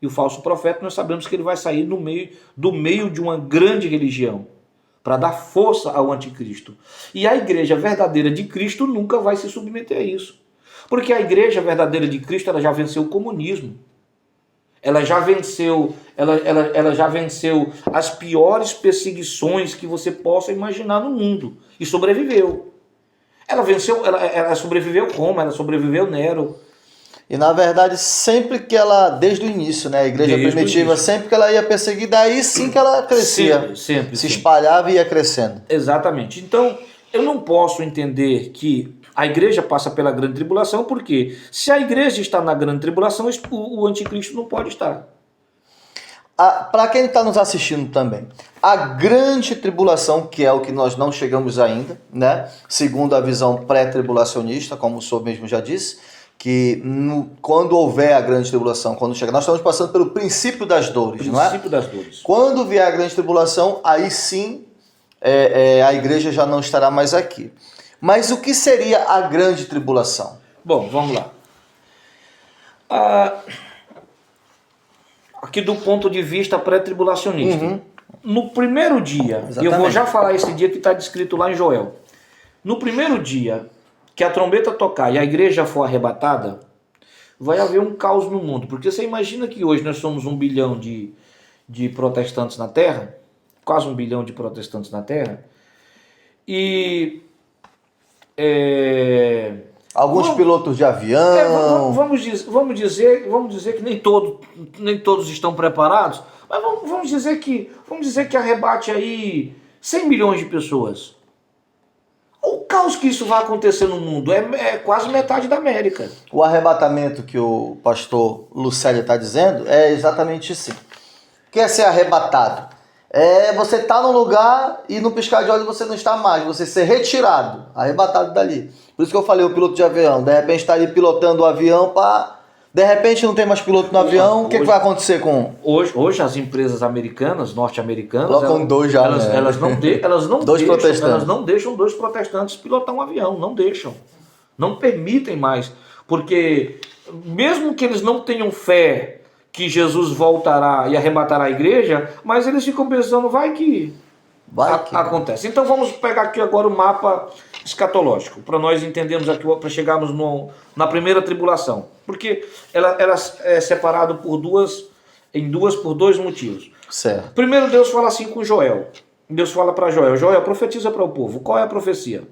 E o falso profeta nós sabemos que ele vai sair do meio de uma grande religião para dar força ao anticristo. E a igreja verdadeira de Cristo nunca vai se submeter a isso. Porque a igreja verdadeira de Cristo ela já venceu o comunismo. Ela já venceu, ela já venceu as piores perseguições que você possa imaginar no mundo e sobreviveu. Ela venceu, ela sobreviveu Roma, ela sobreviveu Nero. E na verdade, sempre que ela, desde o início, né, a igreja Desde o primitiva, início. sempre que ela ia perseguir, daí sim que ela crescia. Sempre. Se espalhava e ia crescendo. Exatamente. Então, eu não posso entender que a igreja passa pela grande tribulação, porque se a igreja está na grande tribulação, o anticristo não pode estar. Para quem está nos assistindo também, a grande tribulação, que é o que nós não chegamos ainda, né? Segundo a visão pré-tribulacionista, como o senhor mesmo já disse, que quando houver a grande tribulação, quando chegar, nós estamos passando pelo princípio das dores, não é? Princípio das dores. Quando vier a grande tribulação, aí sim a igreja já não estará mais aqui. Mas o que seria a grande tribulação? Bom, vamos lá. Aqui do ponto de vista pré-tribulacionista. No primeiro dia, e eu vou já falar esse dia que está descrito lá em Joel. No primeiro dia que a trombeta tocar e a igreja for arrebatada, vai haver um caos no mundo. Porque você imagina que hoje nós somos 1 bilhão de protestantes na Terra, quase 1 bilhão de protestantes na Terra, e alguns pilotos de avião. Vamos dizer que nem todos estão preparados, mas vamos dizer que arrebate aí 100 milhões de pessoas. O caos que isso vai acontecer no mundo é quase metade da América. O arrebatamento que o pastor Lucélio está dizendo é exatamente isso. O que é ser arrebatado? É você estar num lugar e no piscar de olhos você não está mais, você ser retirado, arrebatado dali. Por isso que eu falei, o piloto de avião, de repente está ali pilotando o avião para... De repente não tem mais piloto no avião, o que vai acontecer com... Hoje as empresas americanas, norte-americanas... Colocam dois já, elas não deixam dois protestantes pilotar um avião, não deixam. Não permitem mais, porque mesmo que eles não tenham fé que Jesus voltará e arrebatará a igreja, mas eles ficam pensando, vai que acontece. Então vamos pegar aqui agora o mapa escatológico, para nós entendermos aqui, para chegarmos na primeira tribulação. Porque ela é separada por dois motivos. Certo. Primeiro, Deus fala assim com Joel. Deus fala para Joel, Joel, profetiza para o povo. Qual é a profecia?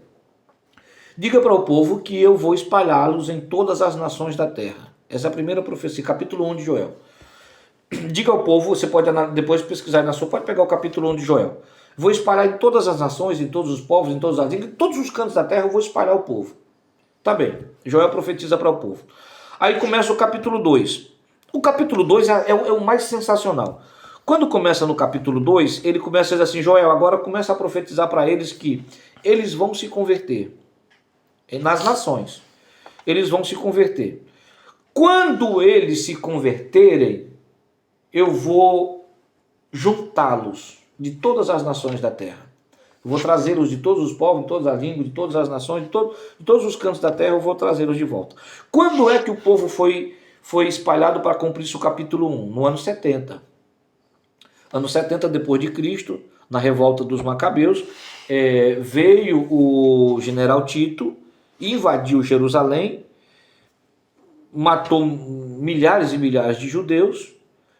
Diga para o povo que eu vou espalhá-los em todas as nações da terra. Essa é a primeira profecia, capítulo 1 de Joel. Diga ao povo, você pode depois pesquisar na sua, pode pegar o capítulo 1 de Joel. Vou espalhar em todas as nações, em todos os povos, em todas as línguas, em todos os cantos da terra eu vou espalhar o povo. Tá bem, Joel profetiza para o povo. Aí começa o capítulo 2. O capítulo 2 é o mais sensacional. Quando começa no capítulo 2, ele começa a dizer assim, Joel, agora começa a profetizar para eles que eles vão se converter. Nas nações. Eles vão se converter. Quando eles se converterem, eu vou juntá-los de todas as nações da terra. Eu vou trazê-los de todos os povos, de todas as línguas, de todas as nações, de todos os cantos da terra, eu vou trazê-los de volta. Quando é que o povo foi espalhado para cumprir-se o capítulo 1? No ano 70. Ano 70 depois de Cristo, na revolta dos Macabeus, veio o general Tito, invadiu Jerusalém, matou milhares e milhares de judeus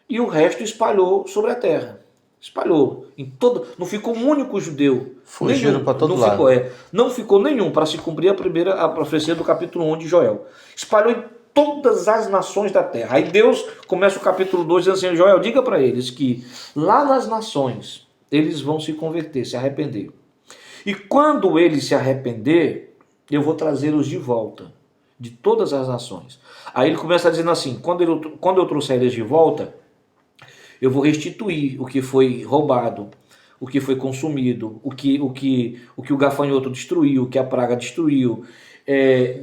e o resto espalhou sobre a terra. Espalhou. Não ficou um único judeu. Fugiram para todo lado. Não ficou nenhum para se cumprir a profecia do capítulo 1 de Joel. Espalhou em todas as nações da terra. Aí Deus começa o capítulo 2 dizendo assim, Joel, diga para eles que lá nas nações eles vão se converter, se arrepender. E quando eles se arrepender, eu vou trazê-los de volta, de todas as nações. Aí ele começa dizendo assim, quando eu trouxer eles de volta, eu vou restituir o que foi roubado, o que foi consumido, o que o gafanhoto destruiu, o que a praga destruiu.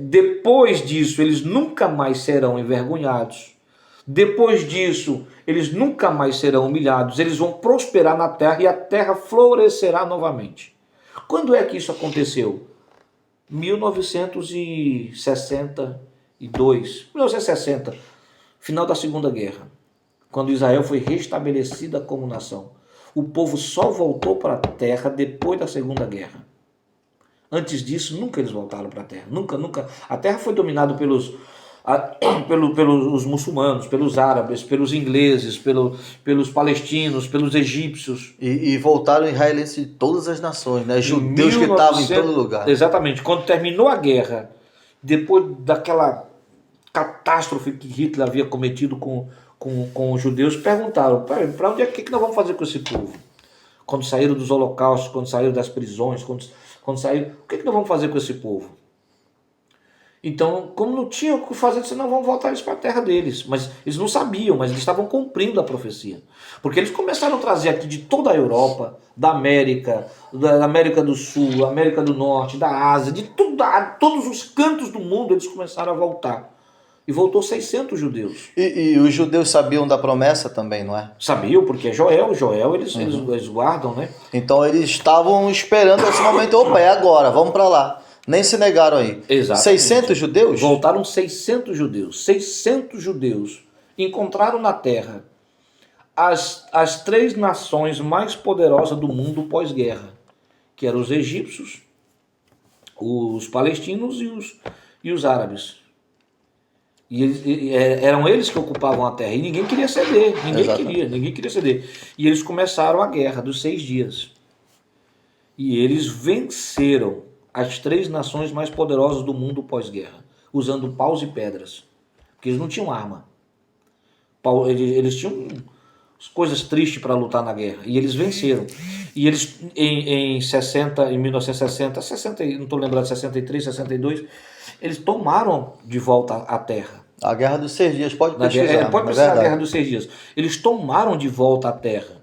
Depois disso, eles nunca mais serão envergonhados. Depois disso, eles nunca mais serão humilhados. Eles vão prosperar na terra e a terra florescerá novamente. Quando é que isso aconteceu? 1960, final da Segunda Guerra, quando Israel foi restabelecida como nação. O povo só voltou para a terra depois da Segunda Guerra. Antes disso, nunca eles voltaram para a terra. Nunca. A terra foi dominada pelos muçulmanos, pelos árabes, pelos ingleses, pelos palestinos, pelos egípcios. E voltaram israelenses de todas as nações, né? Judeus que estavam em todo lugar. Exatamente. Quando terminou a guerra, depois daquela catástrofe que Hitler havia cometido com os judeus, perguntaram, para onde é que nós vamos fazer com esse povo? Quando saíram dos holocaustos, quando saíram das prisões, quando saíram, o que nós vamos fazer com esse povo? Então, como não tinha o que fazer, senão vamos voltar eles para a terra deles. Mas eles não sabiam, mas eles estavam cumprindo a profecia. Porque eles começaram a trazer aqui de toda a Europa, da América do Sul, América do Norte, da Ásia, de todos os cantos do mundo, eles começaram a voltar. E voltou 600 judeus. E os judeus sabiam da promessa também, não é? Sabiam, porque é Joel eles guardam, né? Então eles estavam esperando esse momento. Opa, é agora, vamos para lá. Nem se negaram aí. Exatamente. 600 judeus? Voltaram 600 judeus. 600 judeus encontraram na terra as três nações mais poderosas do mundo pós-guerra, que eram os egípcios, os palestinos e os árabes. E eram eles que ocupavam a terra. E ninguém queria ceder. Ninguém queria ceder. E eles começaram a guerra dos 6 dias. E eles venceram as três nações mais poderosas do mundo pós-guerra, usando paus e pedras. Porque eles não tinham arma. Eles tinham coisas tristes para lutar na guerra. E eles venceram. E eles, em 1960, não estou lembrando, 63, 62, eles tomaram de volta a terra. A Guerra dos 6 Dias, pode pesquisar. Pode pesquisar a Guerra dos 6 Dias. Eles tomaram de volta a terra.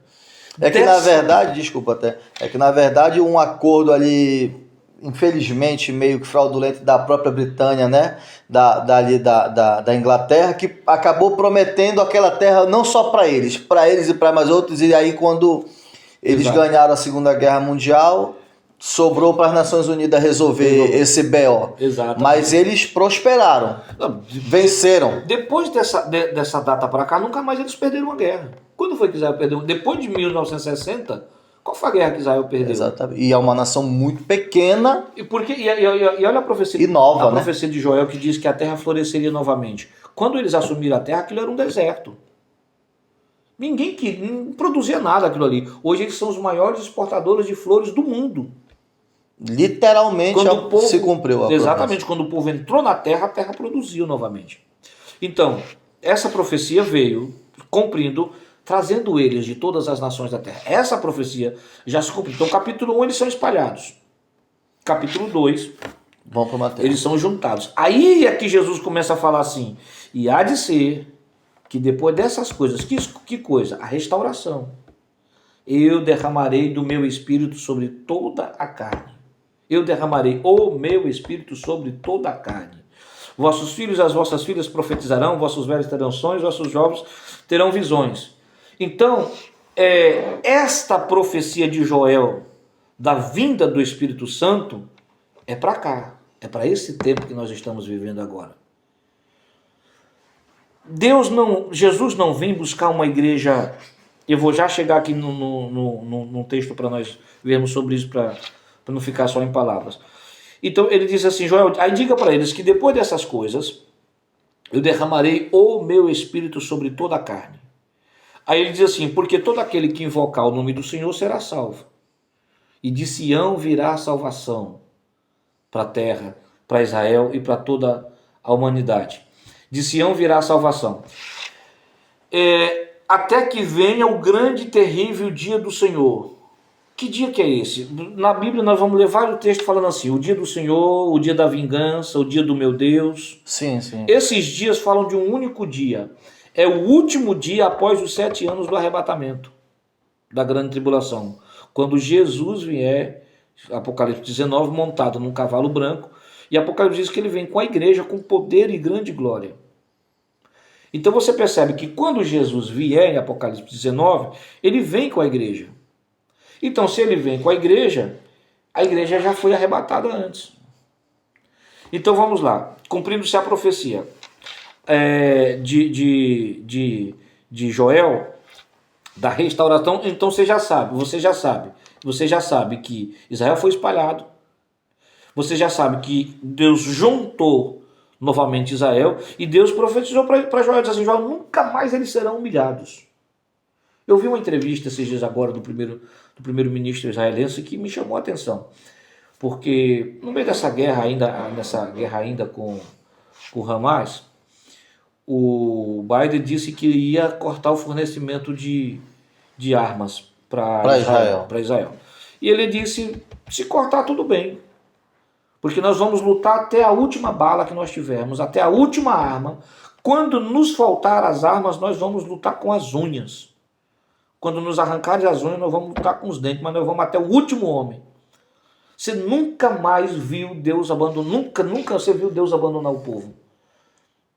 Na verdade, desculpa até, na verdade um acordo ali, infelizmente, meio que fraudulento da própria Britânia, né? Da Inglaterra, que acabou prometendo aquela terra não só para eles e para mais outros, e aí quando eles ganharam a Segunda Guerra Mundial, sobrou para as Nações Unidas resolver esse BO. Exato. Mas eles prosperaram, venceram. Depois dessa data para cá, nunca mais eles perderam a guerra. Quando foi que Israel perdeu? Depois de 1960, qual foi a guerra que Israel perdeu? Exatamente. E é uma nação muito pequena. E olha a profecia, e nova, a profecia de Joel, que diz que a terra floresceria novamente. Quando eles assumiram a terra, aquilo era um deserto. Ninguém não produzia nada aquilo ali. Hoje eles são os maiores exportadores de flores do mundo. Literalmente se cumpriu a exatamente, quando o povo entrou na terra, a terra produziu novamente. Então, essa profecia veio cumprindo, trazendo eles de todas as nações da terra. Essa profecia já se cumpriu. Então, capítulo 1, eles são espalhados. Capítulo 2, vão para Mateus. Eles são juntados. Aí é que Jesus começa a falar assim, e há de ser que depois dessas coisas, que coisa? A restauração. Eu derramarei do meu espírito sobre toda a carne. Eu derramarei o meu espírito sobre toda a carne. Vossos filhos e as vossas filhas profetizarão, vossos velhos terão sonhos, vossos jovens terão visões. Então, esta profecia de Joel, da vinda do Espírito Santo, é para cá. É para esse tempo que nós estamos vivendo agora. Jesus não vem buscar uma igreja. Eu vou já chegar aqui num texto para nós vermos sobre isso, para não ficar só em palavras. Então ele diz assim, Joel, aí diga para eles que depois dessas coisas, eu derramarei o meu espírito sobre toda a carne. Aí ele diz assim, porque todo aquele que invocar o nome do Senhor será salvo. E de Sião virá a salvação para a terra, para Israel e para toda a humanidade. De Sião virá a salvação. Até que venha o grande e terrível dia do Senhor. Que dia que é esse? Na Bíblia nós vamos ler vários textos falando assim, o dia do Senhor, o dia da vingança, o dia do meu Deus. Sim, sim. Esses dias falam de um único dia. É o último dia após os 7 anos do arrebatamento, da grande tribulação. Quando Jesus vier, Apocalipse 19, montado num cavalo branco, e Apocalipse diz que ele vem com a igreja com poder e grande glória. Então você percebe que quando Jesus vier em Apocalipse 19, ele vem com a igreja. Então se ele vem com a igreja já foi arrebatada antes. Então vamos lá, cumprindo-se a profecia de Joel, da restauração, então você já sabe que Israel foi espalhado, você já sabe que Deus juntou novamente Israel, e Deus profetizou para Joel, disse assim, Joel, nunca mais eles serão humilhados. Eu vi uma entrevista esses dias agora do primeiro-ministro israelense que me chamou a atenção, porque no meio dessa guerra ainda com o Hamas, o Biden disse que ia cortar o fornecimento de armas para Israel. E ele disse, se cortar tudo bem, porque nós vamos lutar até a última bala que nós tivermos, até a última arma. Quando nos faltar as armas, nós vamos lutar com as unhas. Quando nos arrancarem as unhas, nós vamos lutar com os dentes, mas nós vamos até o último homem. Você nunca mais viu Deus abandonar, nunca você viu Deus abandonar o povo.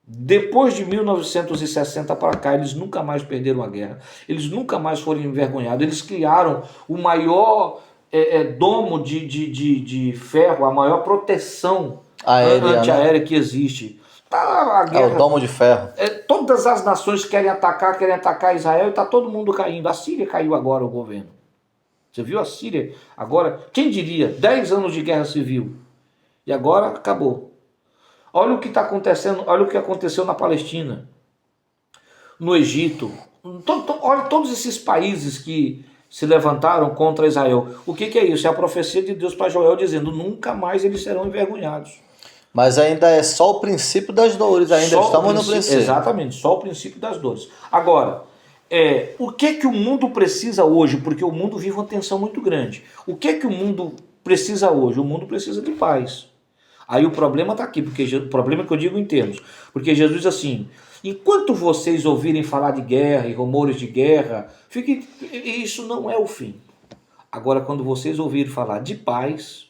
Depois de 1960 para cá, eles nunca mais perderam a guerra. Eles nunca mais foram envergonhados. Eles criaram o maior domo de ferro, a maior proteção antiaérea que existe. Tá a guerra, o domo de ferro. Todas as nações querem atacar Israel e está todo mundo caindo. A Síria caiu agora, o governo. Você viu a Síria? Agora, quem diria? 10 anos de guerra civil. E agora acabou. Olha o que está acontecendo, olha o que aconteceu na Palestina, no Egito. Olha todos esses países que se levantaram contra Israel. O que é isso? É a profecia de Deus para Joel dizendo, nunca mais eles serão envergonhados. Mas ainda é só o princípio das dores, ainda estamos no princípio. Exatamente, só o princípio das dores. Agora, o que o mundo precisa hoje? Porque o mundo vive uma tensão muito grande. O que o mundo precisa hoje? O mundo precisa de paz. Aí o problema está aqui, porque o problema é que eu digo em termos. Porque Jesus diz assim, enquanto vocês ouvirem falar de guerra e rumores de guerra, isso não é o fim. Agora, quando vocês ouvirem falar de paz,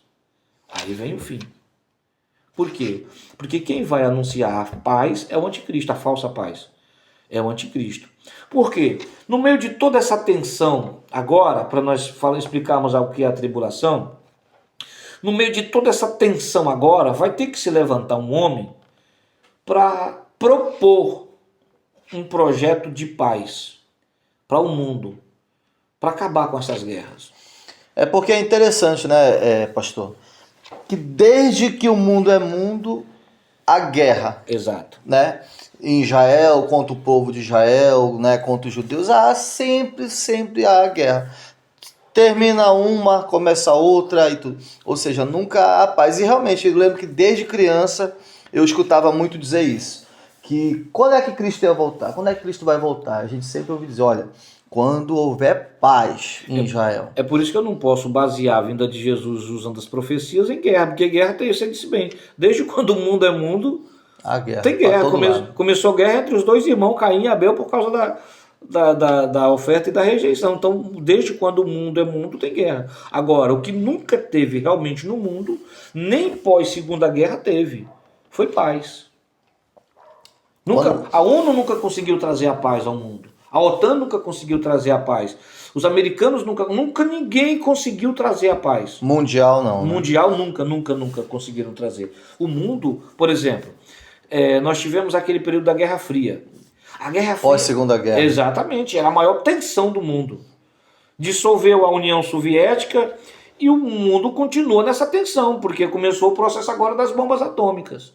aí vem o fim. Por quê? Porque quem vai anunciar a paz é o anticristo, a falsa paz. É o anticristo. Por quê? No meio de toda essa tensão, agora, para nós explicarmos o que é a tribulação, no meio de toda essa tensão agora, vai ter que se levantar um homem para propor um projeto de paz para o mundo, para acabar com essas guerras. É porque é interessante, né, pastor? Que desde que o mundo é mundo, há guerra. Exato. Né? Em Israel, contra o povo de Israel, né, contra os judeus, sempre há guerra. Termina uma, começa outra e tudo. Ou seja, nunca há paz. E realmente, eu lembro que desde criança eu escutava muito dizer isso. Que quando é que Cristo ia voltar? Quando é que Cristo vai voltar? A gente sempre ouve dizer, olha, quando houver paz em Israel. É por isso que eu não posso basear a vinda de Jesus usando as profecias em guerra. Porque guerra tem, você disse bem, desde quando o mundo é mundo, tem guerra. Começou guerra entre os dois irmãos, Caim e Abel, por causa da oferta e da rejeição. Então, desde quando o mundo é mundo, tem guerra. Agora, o que nunca teve realmente no mundo, nem pós-segunda guerra teve, foi paz. A ONU nunca conseguiu trazer a paz ao mundo. A OTAN nunca conseguiu trazer a paz. Os americanos nunca ninguém conseguiu trazer a paz. Mundial não. Mundial nunca conseguiram trazer. O mundo, por exemplo, nós tivemos aquele período da Guerra Fria. A Guerra Fria, pós-segunda guerra. Exatamente, era a maior tensão do mundo. Dissolveu a União Soviética e o mundo continua nessa tensão, porque começou o processo agora das bombas atômicas.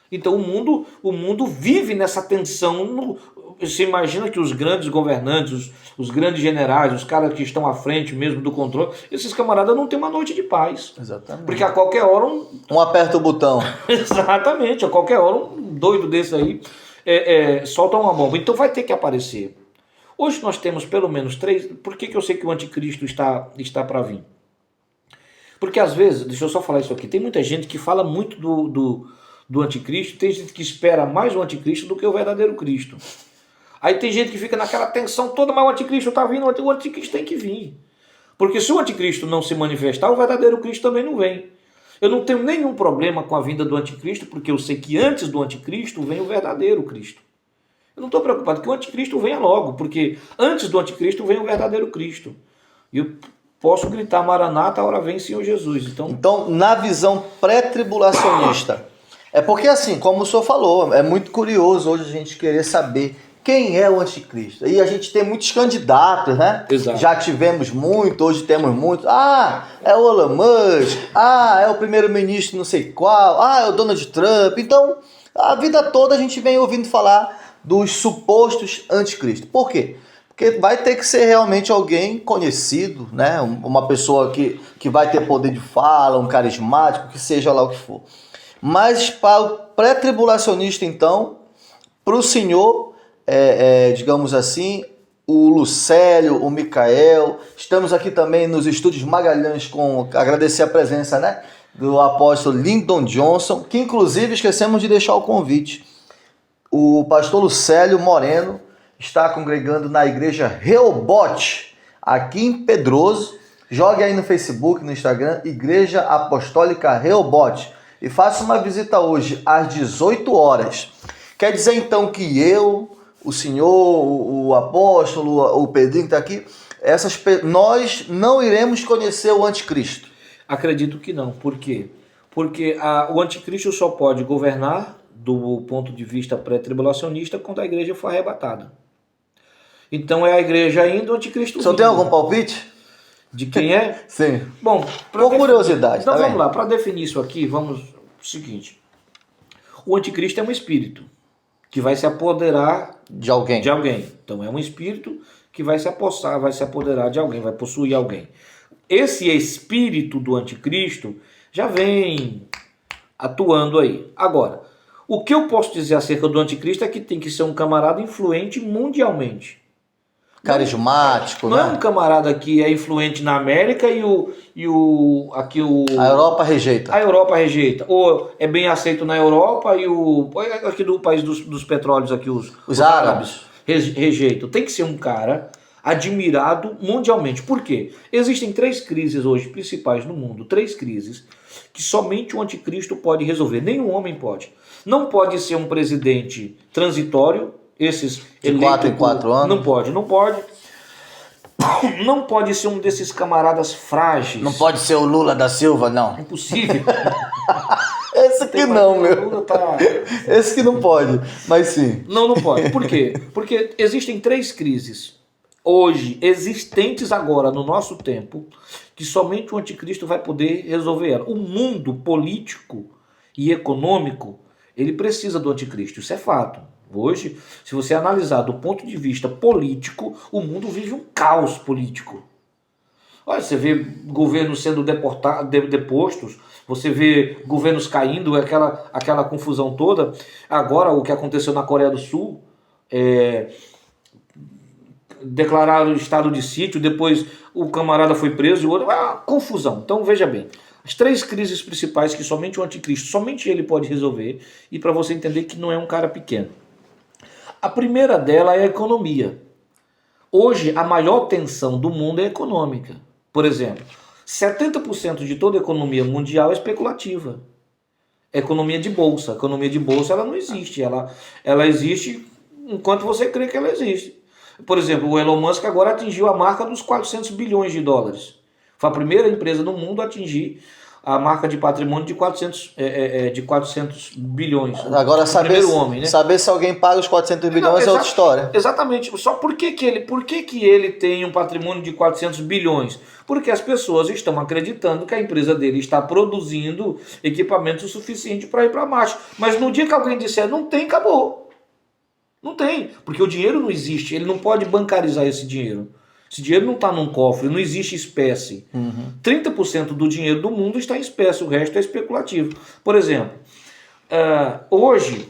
Então o mundo vive nessa tensão. Você imagina que os grandes governantes, os grandes generais, os caras que estão à frente mesmo do controle, esses camaradas não têm uma noite de paz. Exatamente. Porque a qualquer hora um aperta o botão. Exatamente, a qualquer hora um doido desse aí solta uma bomba. Então vai ter que aparecer. Hoje nós temos pelo menos 3. Por que eu sei que o anticristo está para vir? Porque às vezes, deixa eu só falar isso aqui, tem muita gente que fala muito do anticristo, tem gente que espera mais o anticristo do que o verdadeiro Cristo. Aí tem gente que fica naquela tensão toda, mas o anticristo está vindo, o anticristo tem que vir. Porque se o anticristo não se manifestar, o verdadeiro Cristo também não vem. Eu não tenho nenhum problema com a vinda do anticristo, porque eu sei que antes do anticristo vem o verdadeiro Cristo. Eu não estou preocupado que o anticristo venha logo, porque antes do anticristo vem o verdadeiro Cristo. E eu posso gritar, Maranata, a hora vem, Senhor Jesus. Então na visão pré-tribulacionista, é porque assim, como o senhor falou, é muito curioso hoje a gente querer saber quem é o anticristo. E a gente tem muitos candidatos, né? Exato. Já tivemos muito, hoje temos muitos. É o Elon Musk, é o primeiro-ministro não sei qual, é o Donald Trump. Então, A vida toda a gente vem ouvindo falar dos supostos anticristos. Por quê? Porque vai ter que ser realmente alguém conhecido, né? Uma pessoa que vai ter poder de fala, um carismático, que seja lá o que for. Mas para o pré-tribulacionista, então, para o senhor, digamos assim, o Lucélio, o Micael, estamos aqui também nos estúdios Magalhães, agradecer a presença, né, do apóstolo Lyndon Johnson, que inclusive esquecemos de deixar o convite. O pastor Lucélio Moreno está congregando na igreja Reobote, aqui em Pedroso. Jogue aí no Facebook, no Instagram, Igreja Apostólica Reobote, e faça uma visita hoje às 18 horas. Quer dizer então que eu, o senhor, o apóstolo, o Pedrinho que está aqui, nós não iremos conhecer o anticristo? Acredito que não. Por quê? Porque o anticristo só pode governar do ponto de vista pré-tribulacionista quando a igreja for arrebatada. Então é a igreja indo, o anticristo Você tem algum palpite? De quem é? Sim. Bom, por curiosidade. Então tá vamos bem? lá, para definir isso aqui, vamos o seguinte. O anticristo é um espírito que vai se apoderar de alguém. Então é um espírito que vai se apoderar de alguém, vai possuir alguém. Esse espírito do anticristo já vem atuando aí. Agora, o que eu posso dizer acerca do anticristo é que tem que ser um camarada influente mundialmente. Carismático, não né? Não é um camarada que é influente na América e a Europa rejeita. A Europa rejeita. Ou é bem aceito na Europa e aqui do país dos petróleos aqui, os árabes rejeitam. Tem que ser um cara admirado mundialmente. Por quê? Existem 3 crises hoje principais no mundo, 3 crises que somente o anticristo pode resolver. Nenhum homem pode. Não pode ser um presidente transitório, esses de 4 em 4 anos. Não pode. Não pode ser um desses camaradas frágeis. Não pode ser o Lula da Silva, não. Impossível. Esse que não, meu. Lula tá... Esse que não pode, mas sim. Não pode. Por quê? Porque existem 3 crises hoje, existentes agora no nosso tempo, que somente o anticristo vai poder resolver ela. O mundo político e econômico, ele precisa do anticristo, isso é fato. Hoje, se você analisar do ponto de vista político, o mundo vive um caos político. Olha, você vê governos sendo depostos, você vê governos caindo, aquela confusão toda. Agora, o que aconteceu na Coreia do Sul, declararam o estado de sítio, depois o camarada foi preso, e o outro, confusão. Então, veja bem, as 3 crises principais que somente o anticristo, somente ele pode resolver, e para você entender que não é um cara pequeno. A primeira dela é a economia. Hoje, a maior tensão do mundo é econômica. Por exemplo, 70% de toda a economia mundial é especulativa. É economia de bolsa. A economia de bolsa ela não existe. Ela existe enquanto você crê que ela existe. Por exemplo, o Elon Musk agora atingiu a marca dos 400 bilhões de dólares. Foi a primeira empresa no mundo a atingir a marca de patrimônio de 400 bilhões. Agora, primeiro homem, né? Saber se alguém paga os 400 bilhões é outra história. Exatamente. Só por que ele tem um patrimônio de 400 bilhões? Porque as pessoas estão acreditando que a empresa dele está produzindo equipamento suficiente para ir para Marte. Mas no dia que alguém disser não tem, acabou. Não tem. Porque o dinheiro não existe. Ele não pode bancarizar esse dinheiro. Esse dinheiro não está num cofre, não existe espécie. 30% do dinheiro do mundo está em espécie, o resto é especulativo. Por exemplo, hoje,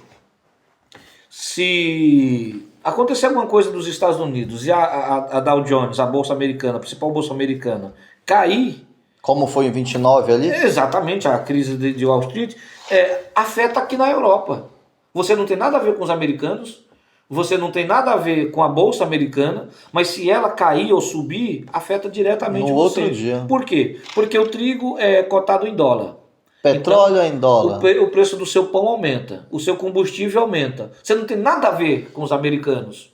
se acontecer alguma coisa dos Estados Unidos e a Dow Jones, a bolsa americana, a principal bolsa americana, cair... Como foi em 29 ali? Exatamente, a crise de Wall Street, afeta aqui na Europa. Você não tem nada a ver com os americanos, você não tem nada a ver com a bolsa americana, mas se ela cair ou subir, afeta diretamente você. Outro dia. Por quê? Porque o trigo é cotado em dólar. Petróleo em dólar. O preço do seu pão aumenta, o seu combustível aumenta. Você não tem nada a ver com os americanos.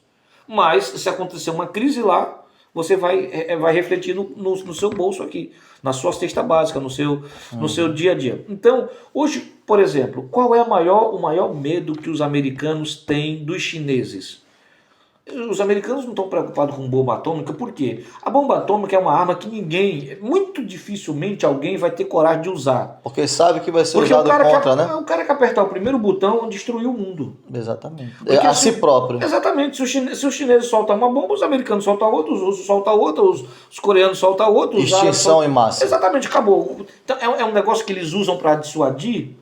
Mas se acontecer uma crise lá, você vai refletir no seu bolso aqui, na sua cesta básica, no seu dia a dia. Então, hoje, por exemplo, qual é o maior medo que os americanos têm dos chineses? Os americanos não estão preocupados com bomba atômica, por quê? A bomba atômica é uma arma que muito dificilmente alguém vai ter coragem de usar. Porque sabe que vai ser Porque usado contra, né? o cara que apertar o primeiro botão destruiu o mundo. Exatamente. Porque A si próprio. Exatamente. Se os chineses soltam uma bomba, os americanos soltam outra, os russos soltam outra, os coreanos soltam outra. Extinção em massa. Exatamente, acabou. Então, é um negócio que eles usam para dissuadir,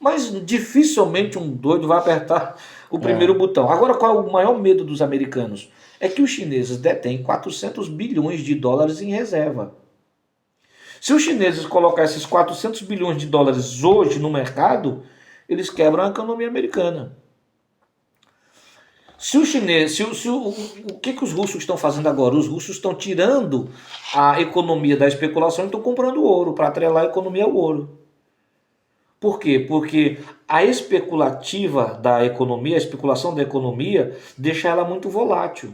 mas dificilmente um doido vai apertar o primeiro botão. Agora, qual é o maior medo dos americanos? É que os chineses detêm 400 bilhões de dólares em reserva. Se os chineses colocar esses 400 bilhões de dólares hoje no mercado, eles quebram a economia americana. Se o chinês, o que os russos estão fazendo agora? Os russos estão tirando a economia da especulação e estão comprando ouro para atrelar a economia ao ouro. Por quê? Porque a especulativa da economia, a especulação da economia, deixa ela muito volátil.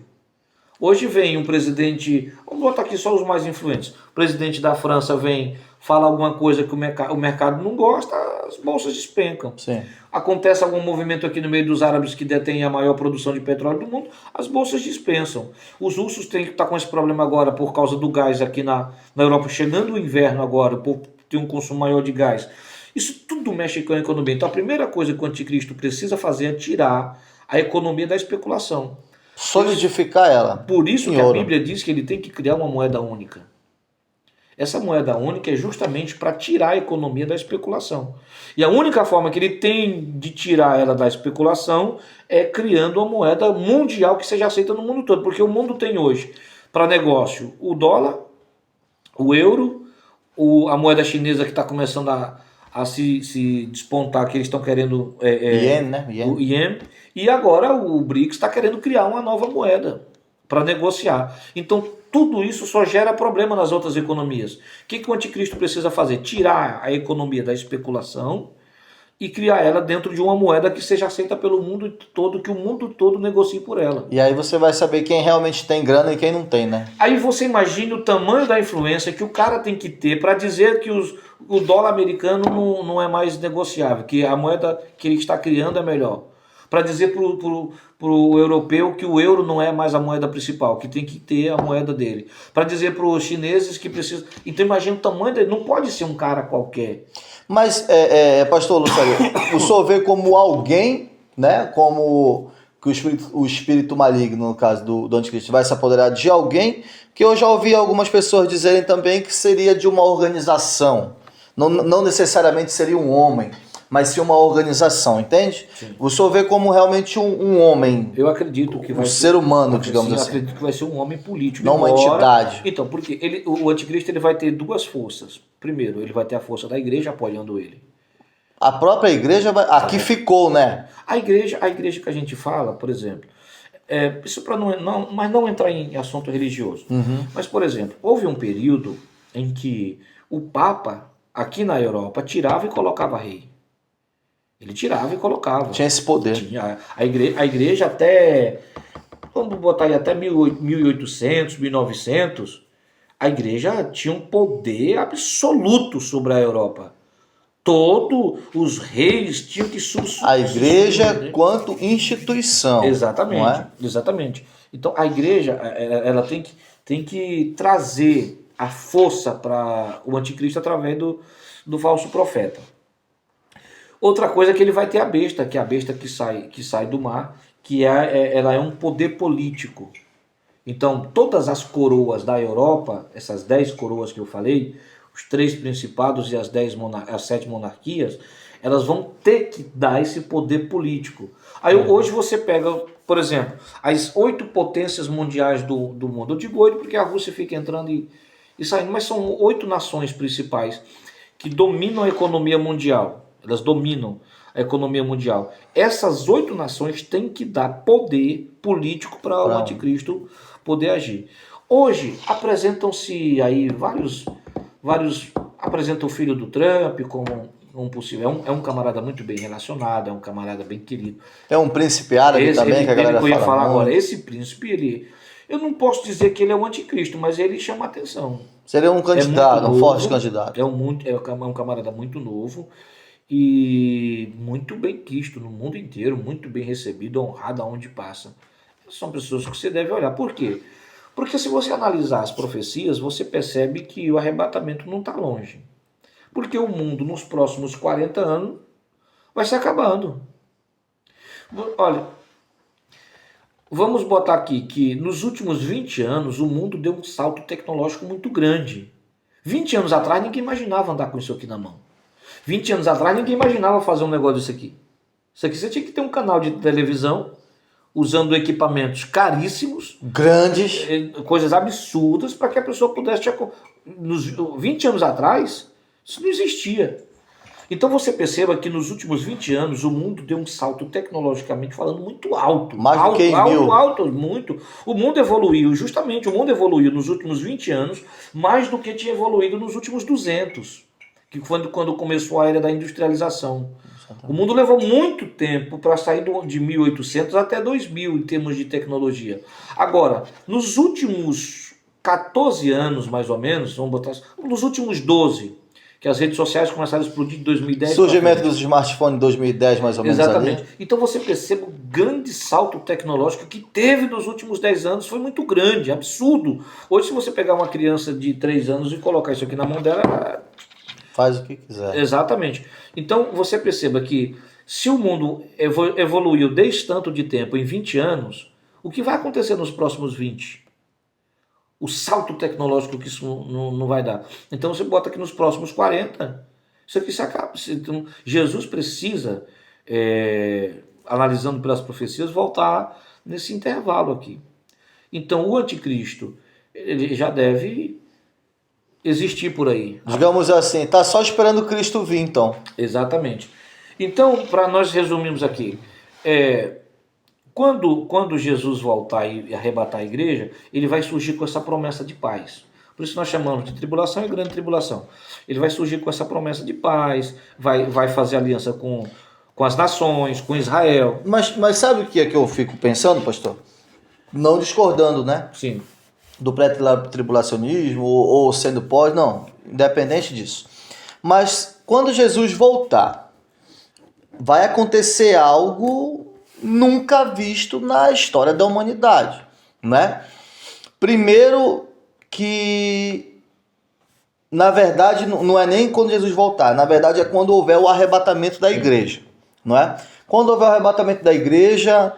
Hoje vem um presidente, vamos botar aqui só os mais influentes, o presidente da França vem, fala alguma coisa que o mercado não gosta, as bolsas despencam. Sim. Acontece algum movimento aqui no meio dos árabes que detêm a maior produção de petróleo do mundo, as bolsas dispensam. Os russos têm que estar com esse problema agora por causa do gás aqui na Europa, chegando o inverno agora, por ter um consumo maior de gás. Isso tudo mexe com a economia. Então a primeira coisa que o anticristo precisa fazer é tirar a economia da especulação. Solidificar ela. Por isso que ouro. a Bíblia diz que ele tem que criar uma moeda única. Essa moeda única é justamente para tirar a economia da especulação. E a única forma que ele tem de tirar ela da especulação é criando uma moeda mundial que seja aceita no mundo todo. Porque o mundo tem hoje, para negócio, o dólar, o euro, a moeda chinesa que está começando a se despontar, que eles estão querendo... Ien, né? O Ien. E agora o BRICS está querendo criar uma nova moeda para negociar. Então, tudo isso só gera problema nas outras economias. O que o anticristo precisa fazer? Tirar a economia da especulação e criar ela dentro de uma moeda que seja aceita pelo mundo todo, que o mundo todo negocie por ela. E aí você vai saber quem realmente tem grana e quem não tem, né? Aí você imagina o tamanho da influência que o cara tem que ter para dizer que o dólar americano não é mais negociável, que a moeda que ele está criando é melhor. Para dizer para o europeu que o euro não é mais a moeda principal, que tem que ter a moeda dele. Para dizer para os chineses que precisam... Então imagina o tamanho dele, não pode ser um cara qualquer. Mas, pastor Lucélio, o senhor vê como alguém, né, como que o espírito maligno, no caso do anticristo, vai se apoderar de alguém, que eu já ouvi algumas pessoas dizerem também que seria de uma organização. Não necessariamente seria um homem, mas sim uma organização, entende? Sim. O senhor vê como realmente um homem. Eu acredito que vai ser humano, digamos assim. Eu acredito que vai ser um homem político. Não uma entidade. Então, porque o anticristo ele vai ter duas forças. Primeiro, ele vai ter a força da igreja apoiando ele. A própria igreja aqui ficou, né? A igreja que a gente fala, por exemplo, isso para não entrar em assunto religioso. Uhum. Mas, por exemplo, houve um período em que o Papa, aqui na Europa, tirava e colocava rei. Ele tirava e colocava. Tinha esse poder. Tinha. A igreja até, vamos botar aí, até 1800, 1900, a igreja tinha um poder absoluto sobre a Europa. Todos os reis tinham que a igreja quanto instituição. Exatamente, não é? Exatamente. Então a igreja ela tem que trazer a força para o anticristo através do falso profeta. Outra coisa é que ele vai ter a besta, que é a besta que sai do mar, que ela é um poder político. Então, todas as coroas da Europa, essas 10 coroas que eu falei, os 3 principados e as 7 monarquias, elas vão ter que dar esse poder político. Aí hoje você pega, por exemplo, as 8 potências mundiais do mundo. Eu digo 8 porque a Rússia fica entrando e saindo, mas são 8 nações principais que dominam a economia mundial. Elas dominam a economia mundial. Essas 8 nações têm que dar poder político para o anticristo poder agir. Hoje apresentam-se aí vários apresentam o filho do Trump como um possível. É um camarada muito bem relacionado, é um camarada bem querido. É um príncipe árabe também, que a galera fala. Eu ia falar agora, esse príncipe, eu não posso dizer que ele é o anticristo, mas ele chama atenção. Seria um candidato, um forte candidato. É um camarada muito novo e muito bem quisto no mundo inteiro, muito bem recebido, honrado aonde passa. São pessoas que você deve olhar. Por quê? Porque se você analisar as profecias, você percebe que o arrebatamento não está longe. Porque o mundo, nos próximos 40 anos, vai se acabando. Olha, vamos botar aqui que nos últimos 20 anos o mundo deu um salto tecnológico muito grande. 20 anos atrás ninguém imaginava andar com isso aqui na mão. 20 anos atrás ninguém imaginava fazer um negócio desse aqui. Isso aqui você tinha que ter um canal de televisão usando equipamentos caríssimos, Grandes. coisas absurdas para que a pessoa pudesse... Nos 20 anos atrás, isso não existia. Então você perceba que nos últimos 20 anos o mundo deu um salto tecnologicamente falando muito alto. Mais do que em mil. Alto, muito. O mundo evoluiu, justamente o mundo evoluiu nos últimos 20 anos mais do que tinha evoluído nos últimos 200, que foi quando começou a era da industrialização. O mundo levou muito tempo para sair de 1800 até 2000 em termos de tecnologia. Agora, nos últimos 14 anos, mais ou menos, vamos botar assim, nos últimos 12, que as redes sociais começaram a explodir em 2010. Surgimento dos smartphones em 2010, mais ou menos. Exatamente. Ali. Então você percebe o grande salto tecnológico que teve nos últimos 10 anos, foi muito grande, absurdo. Hoje, se você pegar uma criança de 3 anos e colocar isso aqui na mão dela... Faz o que quiser. Exatamente. Então você perceba que se o mundo evoluiu desde tanto de tempo em 20 anos, o que vai acontecer nos próximos 20? O salto tecnológico que isso não vai dar. Então você bota aqui nos próximos 40, isso aqui se acaba. Então, Jesus precisa, analisando pelas profecias, voltar nesse intervalo aqui. Então o anticristo ele já deve existir por aí. Digamos assim, tá só esperando Cristo vir, então. Exatamente. Então, para nós resumirmos aqui, quando Jesus voltar e arrebatar a igreja, ele vai surgir com essa promessa de paz. Por isso nós chamamos de tribulação e grande tribulação. Ele vai surgir com essa promessa de paz, vai fazer aliança com as nações, com Israel. Mas sabe o que é que eu fico pensando, pastor? Não discordando, né? Sim. Do pré-tribulacionismo ou sendo pós, não, independente disso. Mas quando Jesus voltar, vai acontecer algo nunca visto na história da humanidade, né? Primeiro que, na verdade, não é nem quando Jesus voltar, na verdade é quando houver o arrebatamento da igreja, não é? Quando houver o arrebatamento da igreja...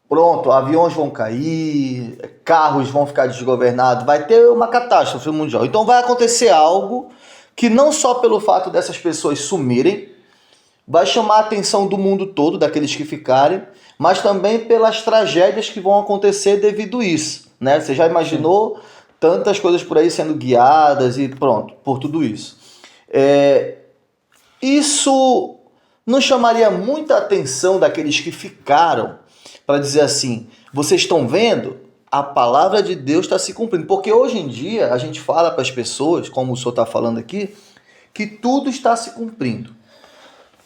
Pronto, aviões vão cair, carros vão ficar desgovernados, vai ter uma catástrofe mundial. Então vai acontecer algo que não só pelo fato dessas pessoas sumirem, vai chamar a atenção do mundo todo, daqueles que ficarem, mas também pelas tragédias que vão acontecer devido a isso, né? Você já imaginou tantas coisas por aí sendo guiadas e pronto, por tudo isso. Isso não chamaria muita atenção daqueles que ficaram, para dizer assim, vocês estão vendo? A palavra de Deus está se cumprindo. Porque hoje em dia a gente fala para as pessoas, como o senhor está falando aqui, que tudo está se cumprindo.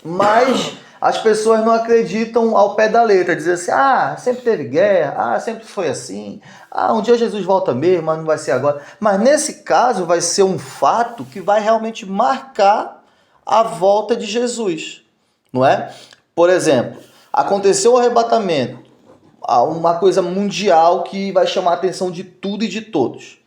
Mas as pessoas não acreditam ao pé da letra. Dizem assim, sempre teve guerra, sempre foi assim. Um dia Jesus volta mesmo, mas não vai ser agora. Mas nesse caso vai ser um fato que vai realmente marcar a volta de Jesus. Não é? Por exemplo, aconteceu o arrebatamento. Uma coisa mundial que vai chamar a atenção de tudo e de todos.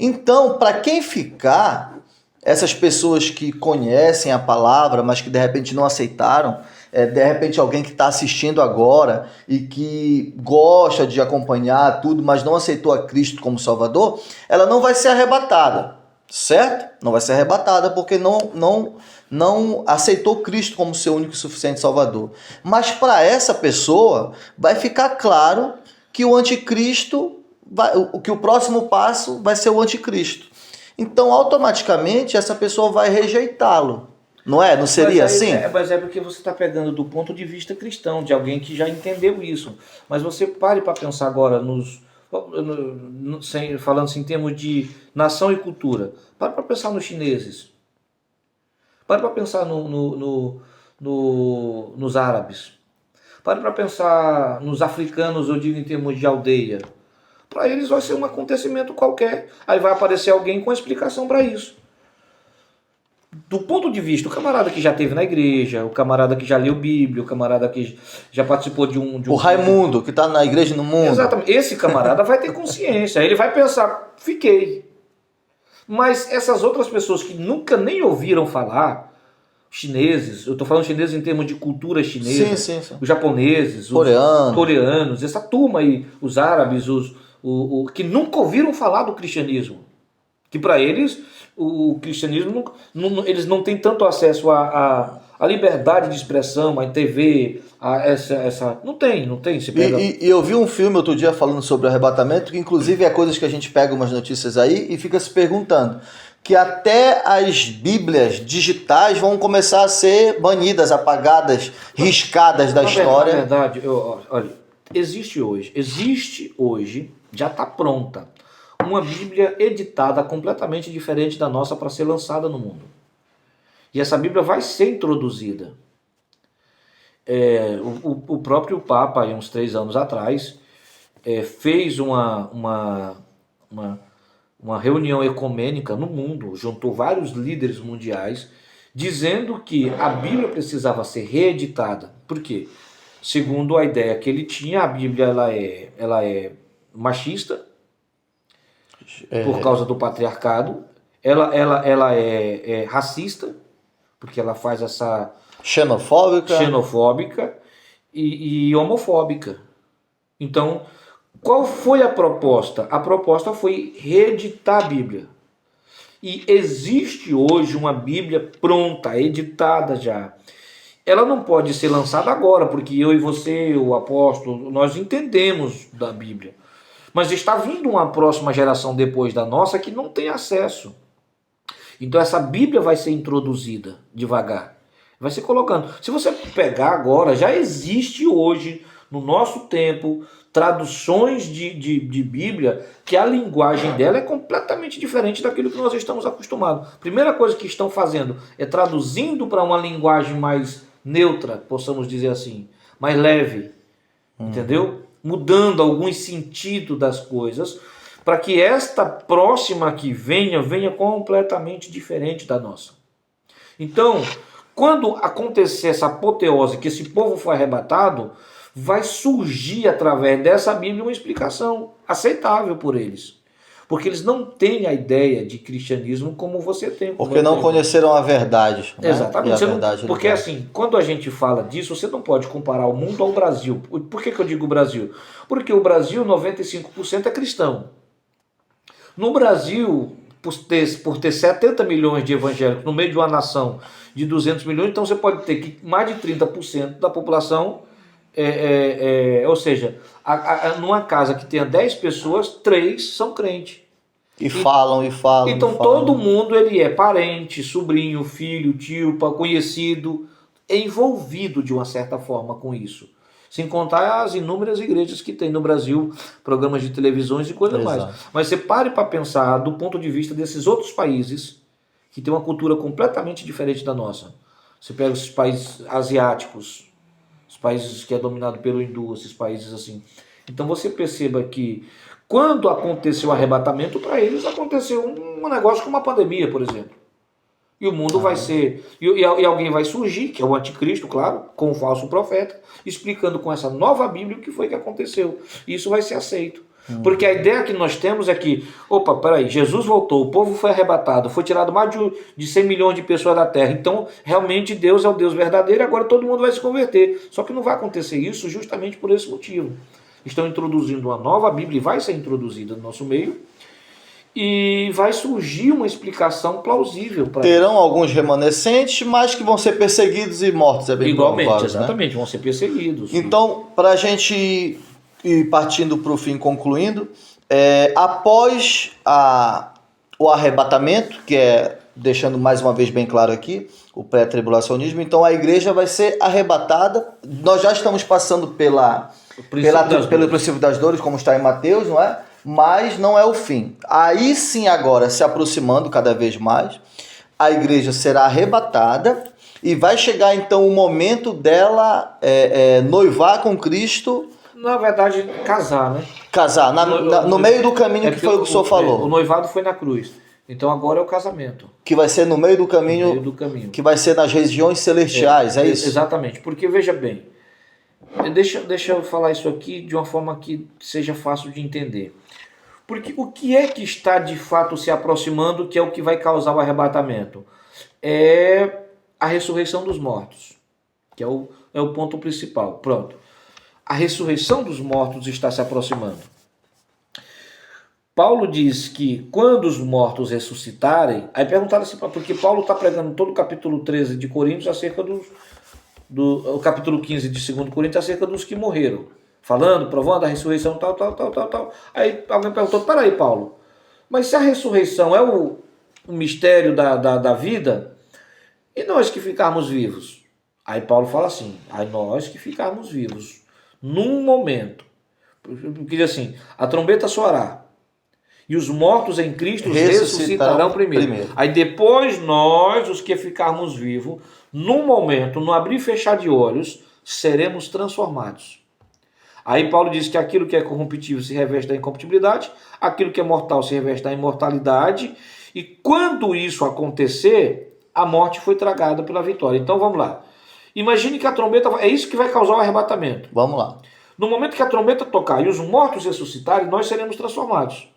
Então, para quem ficar, essas pessoas que conhecem a palavra, mas que de repente não aceitaram, de repente alguém que está assistindo agora e que gosta de acompanhar tudo, mas não aceitou a Cristo como Salvador, ela não vai ser arrebatada, certo? Não vai ser arrebatada porque não aceitou Cristo como seu único e suficiente Salvador. Mas para essa pessoa vai ficar claro que o anticristo, que o próximo passo vai ser o anticristo. Então, automaticamente, essa pessoa vai rejeitá-lo. Não é? Não seria assim? Mas é porque você está pegando do ponto de vista cristão, de alguém que já entendeu isso. Mas você pare para pensar agora, falando assim, em termos de nação e cultura. Pare para pensar nos chineses. Pare para pensar nos árabes. Pare para pensar nos africanos, eu digo em termos de aldeia. Para eles vai ser um acontecimento qualquer. Aí vai aparecer alguém com a explicação para isso. do ponto de vista, o camarada que já esteve na igreja, o camarada que já leu Bíblia, o camarada que já participou de um... O Raimundo, que está na igreja no mundo. Exatamente. Esse camarada vai ter consciência. Ele vai pensar, fiquei. Mas essas outras pessoas que nunca nem ouviram falar, chineses, eu estou falando chineses em termos de cultura chinesa, Sim. os japoneses, os coreanos, essa turma aí, os árabes, que nunca ouviram falar do cristianismo. Que para eles, o cristianismo, eles não têm tanto acesso à liberdade de expressão, à TV, a essa... Não tem. Você pega... E eu vi um filme outro dia falando sobre o arrebatamento, que inclusive é coisas que a gente pega umas notícias aí e fica se perguntando, que até as bíblias digitais vão começar a ser banidas, apagadas, riscadas da história. Na verdade, olha, existe hoje, já está pronta, uma Bíblia editada completamente diferente da nossa para ser lançada no mundo. E essa Bíblia vai ser introduzida. O próprio Papa, há uns 3 anos atrás, fez uma reunião ecumênica no mundo, juntou vários líderes mundiais, dizendo que a Bíblia precisava ser reeditada. Por quê? Segundo a ideia que ele tinha, a Bíblia ela é machista, por causa do patriarcado, ela é racista, porque ela faz essa... xenofóbica e homofóbica. Então, qual foi a proposta? A proposta foi reeditar a Bíblia. E existe hoje uma Bíblia pronta, editada já. Ela não pode ser lançada agora, porque eu e você, o apóstolo, nós entendemos da Bíblia. Mas está vindo uma próxima geração depois da nossa que não tem acesso. Então essa Bíblia vai ser introduzida devagar. Vai ser colocando. Se você pegar agora, já existe hoje, no nosso tempo, traduções de Bíblia, que a linguagem dela é completamente diferente daquilo que nós estamos acostumados. Primeira coisa que estão fazendo é traduzindo para uma linguagem mais neutra, possamos dizer assim, mais leve, entendeu? Mudando alguns sentidos das coisas, para que esta próxima que venha completamente diferente da nossa. Então, quando acontecer essa apoteose, que esse povo foi arrebatado, vai surgir através dessa Bíblia uma explicação aceitável por eles. Porque eles não têm a ideia de cristianismo como você tem. Porque não conheceram a verdade. Né? Exatamente. Porque assim, quando a gente fala disso, você não pode comparar o mundo ao Brasil. Por que eu digo Brasil? Porque o Brasil, 95% é cristão. No Brasil, por ter 70 milhões de evangélicos no meio de uma nação de 200 milhões, então você pode ter que mais de 30% da população, ou seja, numa casa que tenha 10 pessoas, 3 são crentes. E falam. Então todo mundo ele é parente, sobrinho, filho, tio, conhecido, envolvido de uma certa forma com isso. Sem contar as inúmeras igrejas que tem no Brasil, programas de televisões e coisa mais. Mas você pare para pensar do ponto de vista desses outros países que tem uma cultura completamente diferente da nossa. Você pega esses países asiáticos, os países que é dominado pelo hindu, esses países assim. Então você perceba que quando aconteceu o arrebatamento, para eles aconteceu um negócio como uma pandemia, por exemplo. E o mundo vai ser... E alguém vai surgir, que é o anticristo, claro, com o falso profeta, explicando com essa nova Bíblia o que foi que aconteceu. E isso vai ser aceito. Porque a ideia que nós temos é que, peraí, Jesus voltou, o povo foi arrebatado, foi tirado mais de 100 milhões de pessoas da terra. Então, realmente, Deus é o Deus verdadeiro e agora todo mundo vai se converter. Só que não vai acontecer isso justamente por esse motivo. Estão introduzindo uma nova Bíblia e vai ser introduzida no nosso meio. E vai surgir uma explicação plausível para Terão isso. Alguns remanescentes, mas que vão ser perseguidos e mortos. É bem igualmente, provável, exatamente, né? Vão ser perseguidos. Então, para a gente ir partindo para o fim, concluindo, após o arrebatamento, que é, deixando mais uma vez bem claro aqui, o pré-tribulacionismo, então a igreja vai ser arrebatada. Nós já estamos passando pelo princípio das dores, como está em Mateus, não é? Mas não é o fim. Aí sim, agora, se aproximando cada vez mais, a igreja será arrebatada e vai chegar então o momento dela noivar com Cristo. Na verdade, casar, né? Casar, no meio do caminho que foi o que o senhor falou. O noivado foi na cruz. Então agora é o casamento. Que vai ser no meio do caminho, No meio do caminho. que vai ser nas regiões celestiais, é isso? Exatamente, porque veja bem, deixa eu falar isso aqui de uma forma que seja fácil de entender. Porque o que é que está de fato se aproximando, que é o que vai causar o arrebatamento? É a ressurreição dos mortos, que é o ponto principal. Pronto. A ressurreição dos mortos está se aproximando. Paulo diz que quando os mortos ressuscitarem, aí perguntaram assim, porque Paulo está pregando todo o capítulo 13 de Coríntios acerca o capítulo 15 de 2 Coríntios acerca dos que morreram, falando, provando a ressurreição, tal. Aí alguém perguntou, peraí, Paulo, mas se a ressurreição é o mistério da vida, e nós que ficarmos vivos? Aí Paulo fala assim, aí nós que ficarmos vivos, num momento, porque diz assim, a trombeta soará, e os mortos em Cristo ressuscitarão primeiro. Aí depois nós, os que ficarmos vivos, num momento, no abrir e fechar de olhos, seremos transformados. Aí Paulo diz que aquilo que é corruptível se reveste da incorruptibilidade, aquilo que é mortal se reveste da imortalidade, e quando isso acontecer, a morte foi tragada pela vitória. Então vamos lá. Imagine que a trombeta, é isso que vai causar o arrebatamento. Vamos lá. No momento que a trombeta tocar e os mortos ressuscitarem, nós seremos transformados.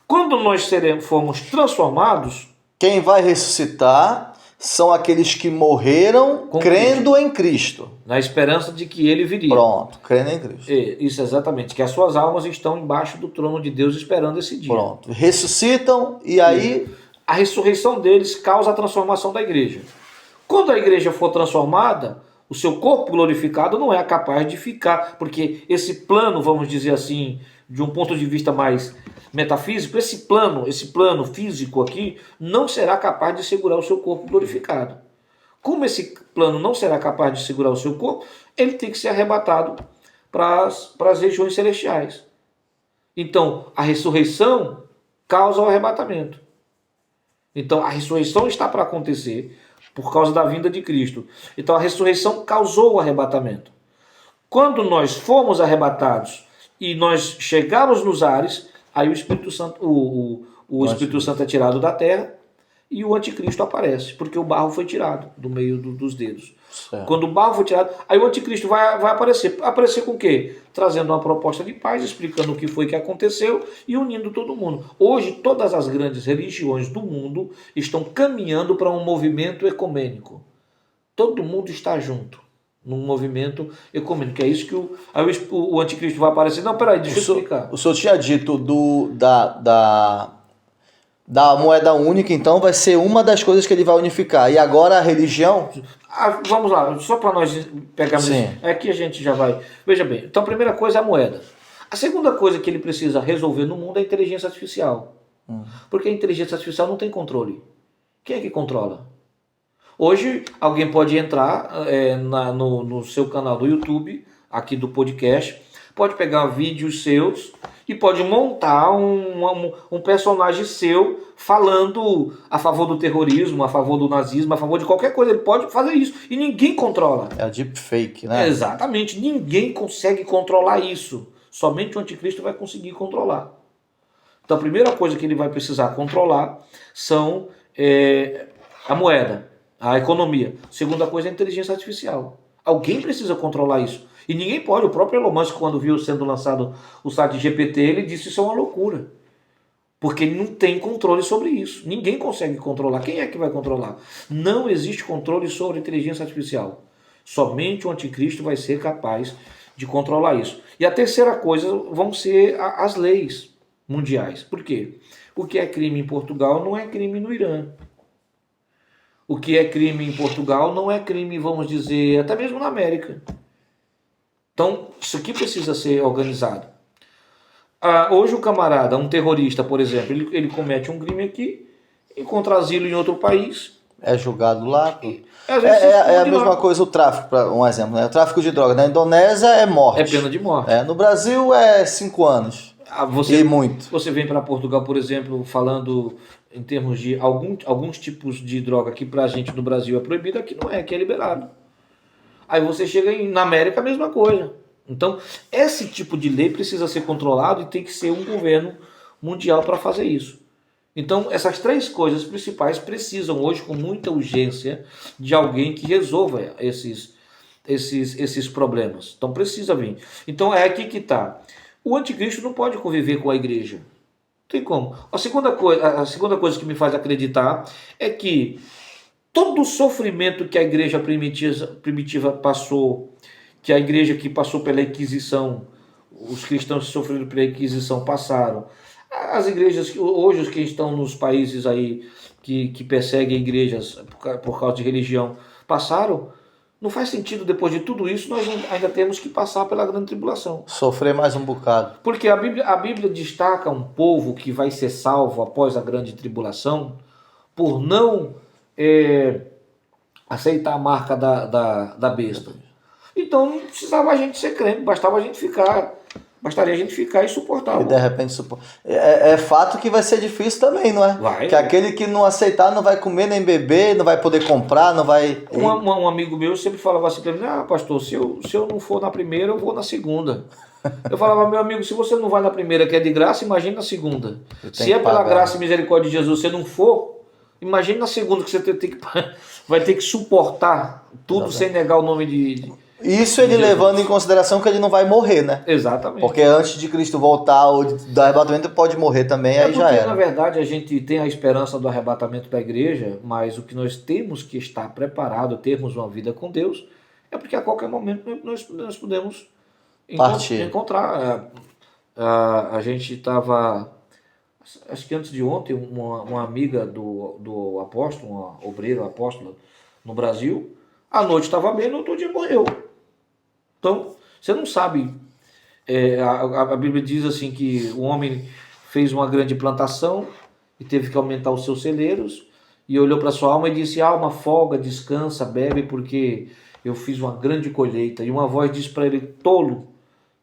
Quando nós formos transformados... Quem vai ressuscitar são aqueles que morreram crendo em Cristo. Na esperança de que ele viria. Pronto, crendo em Cristo. Isso, exatamente. Que as suas almas estão embaixo do trono de Deus esperando esse dia. Pronto. Ressuscitam e aí... A ressurreição deles causa a transformação da igreja. Quando a igreja for transformada, o seu corpo glorificado não é capaz de ficar, porque esse plano, vamos dizer assim, de um ponto de vista mais metafísico, esse plano físico aqui, não será capaz de segurar o seu corpo glorificado. Como esse plano não será capaz de segurar o seu corpo, ele tem que ser arrebatado para as regiões celestiais. Então, a ressurreição causa o arrebatamento. Então, a ressurreição está para acontecer por causa da vinda de Cristo. Então, a ressurreição causou o arrebatamento. Quando nós formos arrebatados e nós chegarmos nos ares, aí o Espírito Santo, o Espírito Santo é tirado da terra e o anticristo aparece, porque o barro foi tirado do meio dos dedos. Certo. Quando o barro foi tirado, aí o anticristo vai aparecer. Aparecer com o quê? Trazendo uma proposta de paz, explicando o que foi que aconteceu e unindo todo mundo. Hoje, todas as grandes religiões do mundo estão caminhando para um movimento ecumênico. Todo mundo está junto num movimento ecumênico. É isso que o anticristo vai aparecer. Não, peraí, deixa eu explicar. O senhor tinha dito da moeda única, então vai ser uma das coisas que ele vai unificar. E agora a religião? Vamos lá, só para nós pegarmos isso. É que a gente já vai... Veja bem, então a primeira coisa é a moeda. A segunda coisa que ele precisa resolver no mundo é a inteligência artificial. Porque a inteligência artificial não tem controle. Quem é que controla? Hoje alguém pode entrar no seu canal do YouTube, aqui do podcast, pode pegar vídeos seus e pode montar um personagem seu falando a favor do terrorismo, a favor do nazismo, a favor de qualquer coisa. Ele pode fazer isso e ninguém controla. É a deepfake, né? Exatamente, ninguém consegue controlar isso. Somente o anticristo vai conseguir controlar. Então a primeira coisa que ele vai precisar controlar são a moeda, a economia. Segunda coisa é a inteligência artificial. Alguém precisa controlar isso. E ninguém pode. O próprio Elon Musk, quando viu sendo lançado o site GPT, ele disse que isso é uma loucura. Porque ele não tem controle sobre isso. Ninguém consegue controlar. Quem é que vai controlar? Não existe controle sobre a inteligência artificial. Somente o anticristo vai ser capaz de controlar isso. E a terceira coisa vão ser as leis mundiais. Por quê? O que é crime em Portugal não é crime no Irã. O que é crime em Portugal não é crime, vamos dizer, até mesmo na América. Então, isso aqui precisa ser organizado. Hoje o camarada, um terrorista, por exemplo, ele comete um crime aqui, encontra asilo em outro país. É julgado lá. É a mesma coisa o tráfico, para um exemplo, né? O tráfico de droga. Na Indonésia é morte. É pena de morte. No Brasil é 5 anos. E muito. Você vem para Portugal, por exemplo, falando em termos de alguns tipos de droga que pra gente no Brasil é proibido, aqui não é, aqui é liberado. Aí você chega na América, a mesma coisa. Então, esse tipo de lei precisa ser controlado e tem que ser um governo mundial para fazer isso. Então, essas três coisas principais precisam hoje, com muita urgência, de alguém que resolva esses problemas. Então, precisa vir. Então, é aqui que está. O anticristo não pode conviver com a igreja. Não tem como. A segunda coisa que me faz acreditar é que todo o sofrimento que a igreja primitiva passou, que a igreja que passou pela Inquisição, os cristãos que sofreram pela Inquisição passaram, as igrejas, hoje os que estão nos países aí que perseguem igrejas por causa de religião, passaram, não faz sentido depois de tudo isso nós ainda temos que passar pela grande tribulação. Sofrer mais um bocado. Porque a Bíblia destaca um povo que vai ser salvo após a grande tribulação por não aceitar a marca da besta. Então não precisava a gente ser crente, bastaria a gente ficar e suportar. E de repente é fato que vai ser difícil também, não é? Vai. Que aquele que não aceitar não vai comer nem beber, não vai poder comprar, não vai... Um amigo meu sempre falava assim para mim, pastor, se eu não for na primeira, eu vou na segunda. Eu falava, meu amigo, se você não vai na primeira, que é de graça, imagine na segunda. Se é pela graça e misericórdia de Jesus, você não for, imagine na segunda, que você vai ter que suportar tudo sem negar o nome de Isso ele levando em consideração que ele não vai morrer, né? Exatamente. Porque antes de Cristo voltar ou do arrebatamento pode morrer também, aí já era. Na verdade, a gente tem a esperança do arrebatamento da igreja, mas o que nós temos que estar preparado, termos uma vida com Deus, é porque a qualquer momento nós podemos encontrar. A gente estava, acho que antes de ontem, uma amiga do apóstolo, uma obreira, apóstola no Brasil, à noite estava bem, no outro dia morreu. Então, você não sabe. A Bíblia diz assim que o homem fez uma grande plantação e teve que aumentar os seus celeiros e olhou para sua alma e disse: alma, folga, descansa, bebe, porque eu fiz uma grande colheita. E uma voz disse para ele: tolo,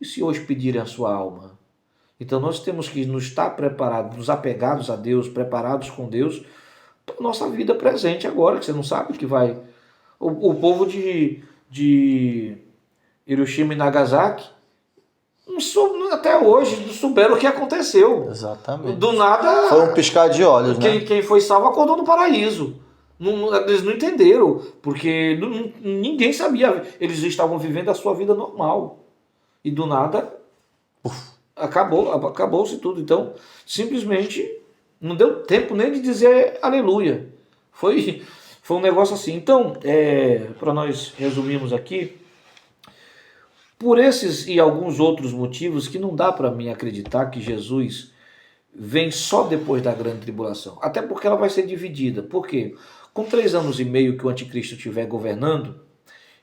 e se hoje pedirem a sua alma? Então nós temos que nos estar preparados, nos apegados a Deus, preparados com Deus para a nossa vida presente agora, que você não sabe o que vai... O povo de Hiroshima e Nagasaki até hoje não souberam o que aconteceu. Exatamente. Do nada... Foi um piscar de olhos, né? Quem foi salvo acordou no paraíso. Eles não entenderam, porque ninguém sabia. Eles estavam vivendo a sua vida normal. E do nada, acabou-se tudo. Então, simplesmente, não deu tempo nem de dizer aleluia. Foi um negócio assim. Então, para nós resumirmos aqui, por esses e alguns outros motivos que não dá para mim acreditar que Jesus vem só depois da grande tribulação. Até porque ela vai ser dividida. Por quê? Com 3 anos e meio que o anticristo estiver governando,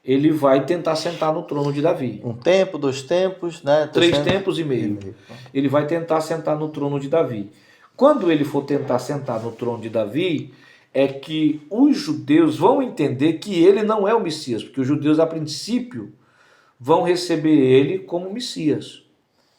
ele vai tentar sentar no trono de Davi. 1 tempo, 2 tempos, né? 3 tempos e meio. Ele vai tentar sentar no trono de Davi. Quando ele for tentar sentar no trono de Davi, é que os judeus vão entender que ele não é o Messias, porque os judeus, a princípio, vão receber ele como Messias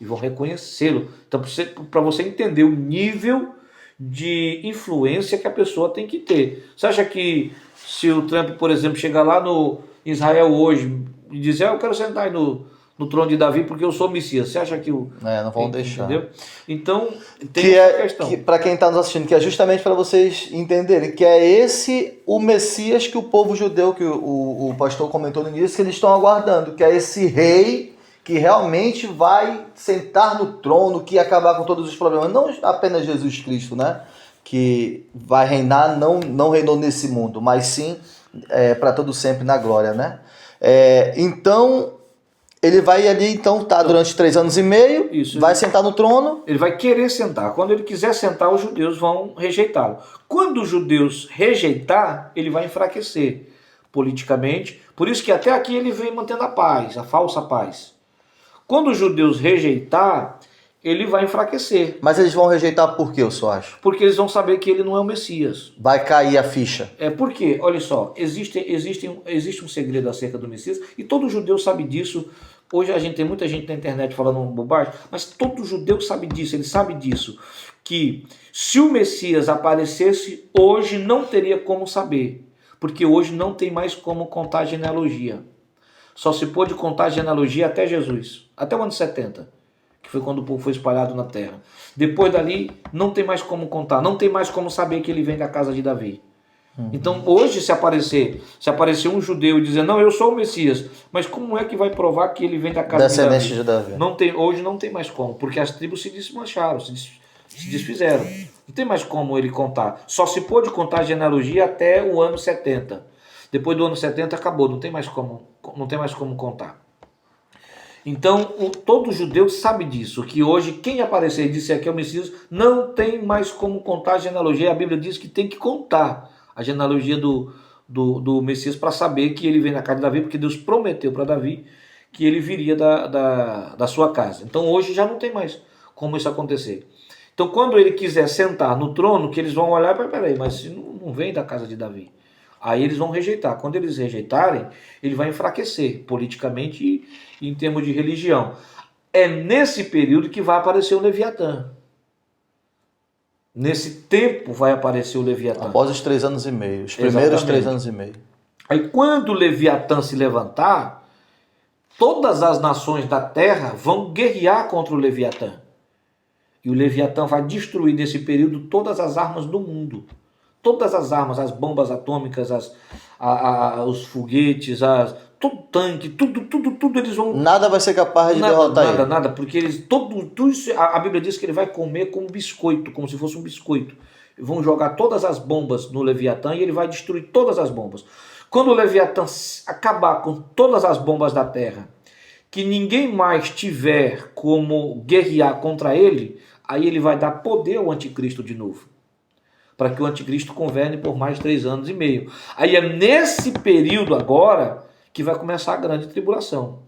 e vão reconhecê-lo. Então, para você entender o nível de influência que a pessoa tem que ter. Você acha que se o Trump, por exemplo, chegar lá no Israel hoje e dizer: eu quero sentar aí no trono de Davi porque eu sou Messias, você acha que não vão deixar. Entendeu? Então, tem essa questão. Para quem está nos assistindo, que é justamente para vocês entenderem que é esse o Messias que o povo judeu, que o pastor comentou no início, que eles estão aguardando, que é esse rei que realmente vai sentar no trono, que ia acabar com todos os problemas. Não apenas Jesus Cristo, né? Que vai reinar, não reinou nesse mundo, mas sim para todo sempre na glória, né? Então, ele vai ali, então, tá durante 3 anos e meio, isso, vai sentar no trono. Ele vai querer sentar. Quando ele quiser sentar, os judeus vão rejeitá-lo. Quando os judeus rejeitar, ele vai enfraquecer politicamente. Por isso que até aqui ele vem mantendo a paz, a falsa paz. Quando os judeus rejeitar, ele vai enfraquecer. Mas eles vão rejeitar por quê, eu só acho? Porque eles vão saber que ele não é o Messias. Vai cair a ficha. Porque, olha só, existe um segredo acerca do Messias, e todo judeu sabe disso. Hoje tem muita gente na internet falando bobagem, mas todo judeu sabe disso, ele sabe disso. Que se o Messias aparecesse, hoje não teria como saber. Porque hoje não tem mais como contar a genealogia. Só se pôde contar a genealogia até Jesus, até o ano 70. foi quando o povo foi espalhado na terra. Depois dali, não tem mais como contar, não tem mais como saber que ele vem da casa de Davi. Então hoje se aparecer um judeu e dizer, não, eu sou o Messias, mas como é que vai provar que ele vem da casa Descendente de Davi. Hoje não tem mais como, porque as tribos se desmancharam, se desfizeram. Não tem mais como ele contar. Só se pôde contar a genealogia até o ano 70. Depois do ano 70 acabou, não tem mais como contar. Então, todo judeu sabe disso, que hoje quem aparecer e disser que é o Messias, não tem mais como contar a genealogia. A Bíblia diz que tem que contar a genealogia do Messias para saber que ele vem da casa de Davi, porque Deus prometeu para Davi que ele viria da sua casa. Então hoje já não tem mais como isso acontecer. Então quando ele quiser sentar no trono, que eles vão olhar para, peraí, mas não vem da casa de Davi. Aí eles vão rejeitar. Quando eles rejeitarem, ele vai enfraquecer politicamente e em termos de religião. É nesse período que vai aparecer o Leviatã. Nesse tempo vai aparecer o Leviatã. Após os 3 anos e meio. Os primeiros 3 anos e meio. Aí quando o Leviatã se levantar, todas as nações da terra vão guerrear contra o Leviatã. E o Leviatã vai destruir nesse período todas as armas do mundo. Todas as armas, as bombas atômicas, os foguetes, todo tanque, tudo eles vão... Nada vai ser capaz de derrotar ele. Nada, porque eles, tudo isso, a Bíblia diz que ele vai comer como biscoito, como se fosse um biscoito. Vão jogar todas as bombas no Leviatã e ele vai destruir todas as bombas. Quando o Leviatã acabar com todas as bombas da terra, que ninguém mais tiver como guerrear contra ele, aí ele vai dar poder ao anticristo de novo, para que o anticristo governe por mais 3 anos e meio. Aí é nesse período agora que vai começar a grande tribulação.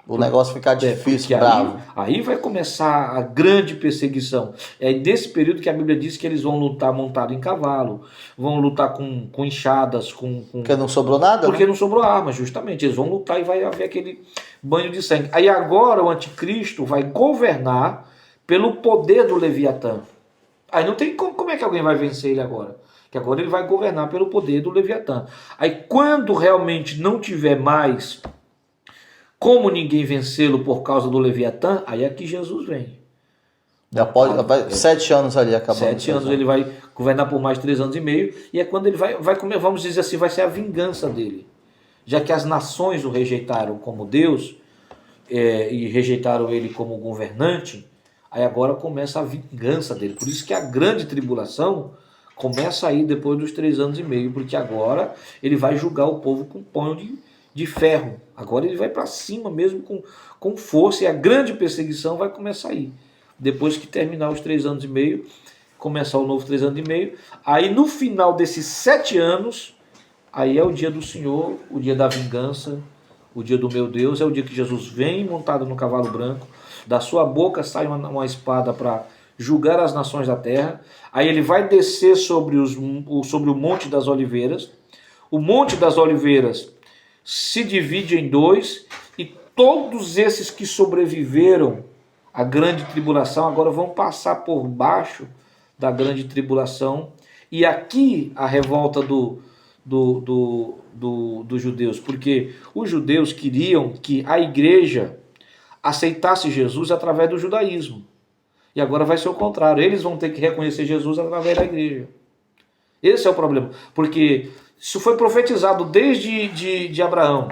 O negócio ficar difícil, bravo. Aí vai começar a grande perseguição. É nesse período que a Bíblia diz que eles vão lutar montado em cavalo, vão lutar com enxadas, Porque não sobrou nada? Porque não sobrou arma, justamente. Eles vão lutar e vai haver aquele banho de sangue. Aí agora o anticristo vai governar pelo poder do Leviatã. Aí não tem como é que alguém vai vencer ele agora? Que agora ele vai governar pelo poder do Leviatã. Aí quando realmente não tiver mais como ninguém vencê-lo por causa do Leviatã, aí é que Jesus vem. Já pode, 7 anos ali acabando. 7 anos ele vai governar por mais 3 anos e meio, e é quando ele vai comer, vamos dizer assim, vai ser a vingança dele. Já que as nações o rejeitaram como Deus, e rejeitaram ele como governante, aí agora começa a vingança dele. Por isso que a grande tribulação começa aí depois dos 3 anos e meio, porque agora ele vai julgar o povo com punho de ferro. Agora ele vai para cima mesmo com força, e a grande perseguição vai começar aí. Depois que terminar os 3 anos e meio, começar o novo 3 anos e meio, aí no final desses 7 anos, aí é o dia do Senhor, o dia da vingança, o dia do meu Deus, é o dia que Jesus vem montado no cavalo branco, da sua boca sai uma espada para julgar as nações da terra. Aí ele vai descer sobre o Monte das Oliveiras. O Monte das Oliveiras se divide em 2, e todos esses que sobreviveram à grande tribulação agora vão passar por baixo da grande tribulação. E aqui a revolta dos judeus, porque os judeus queriam que a igreja aceitasse Jesus através do judaísmo. E agora vai ser o contrário. Eles vão ter que reconhecer Jesus através da igreja. Esse é o problema. Porque isso foi profetizado desde Abraão.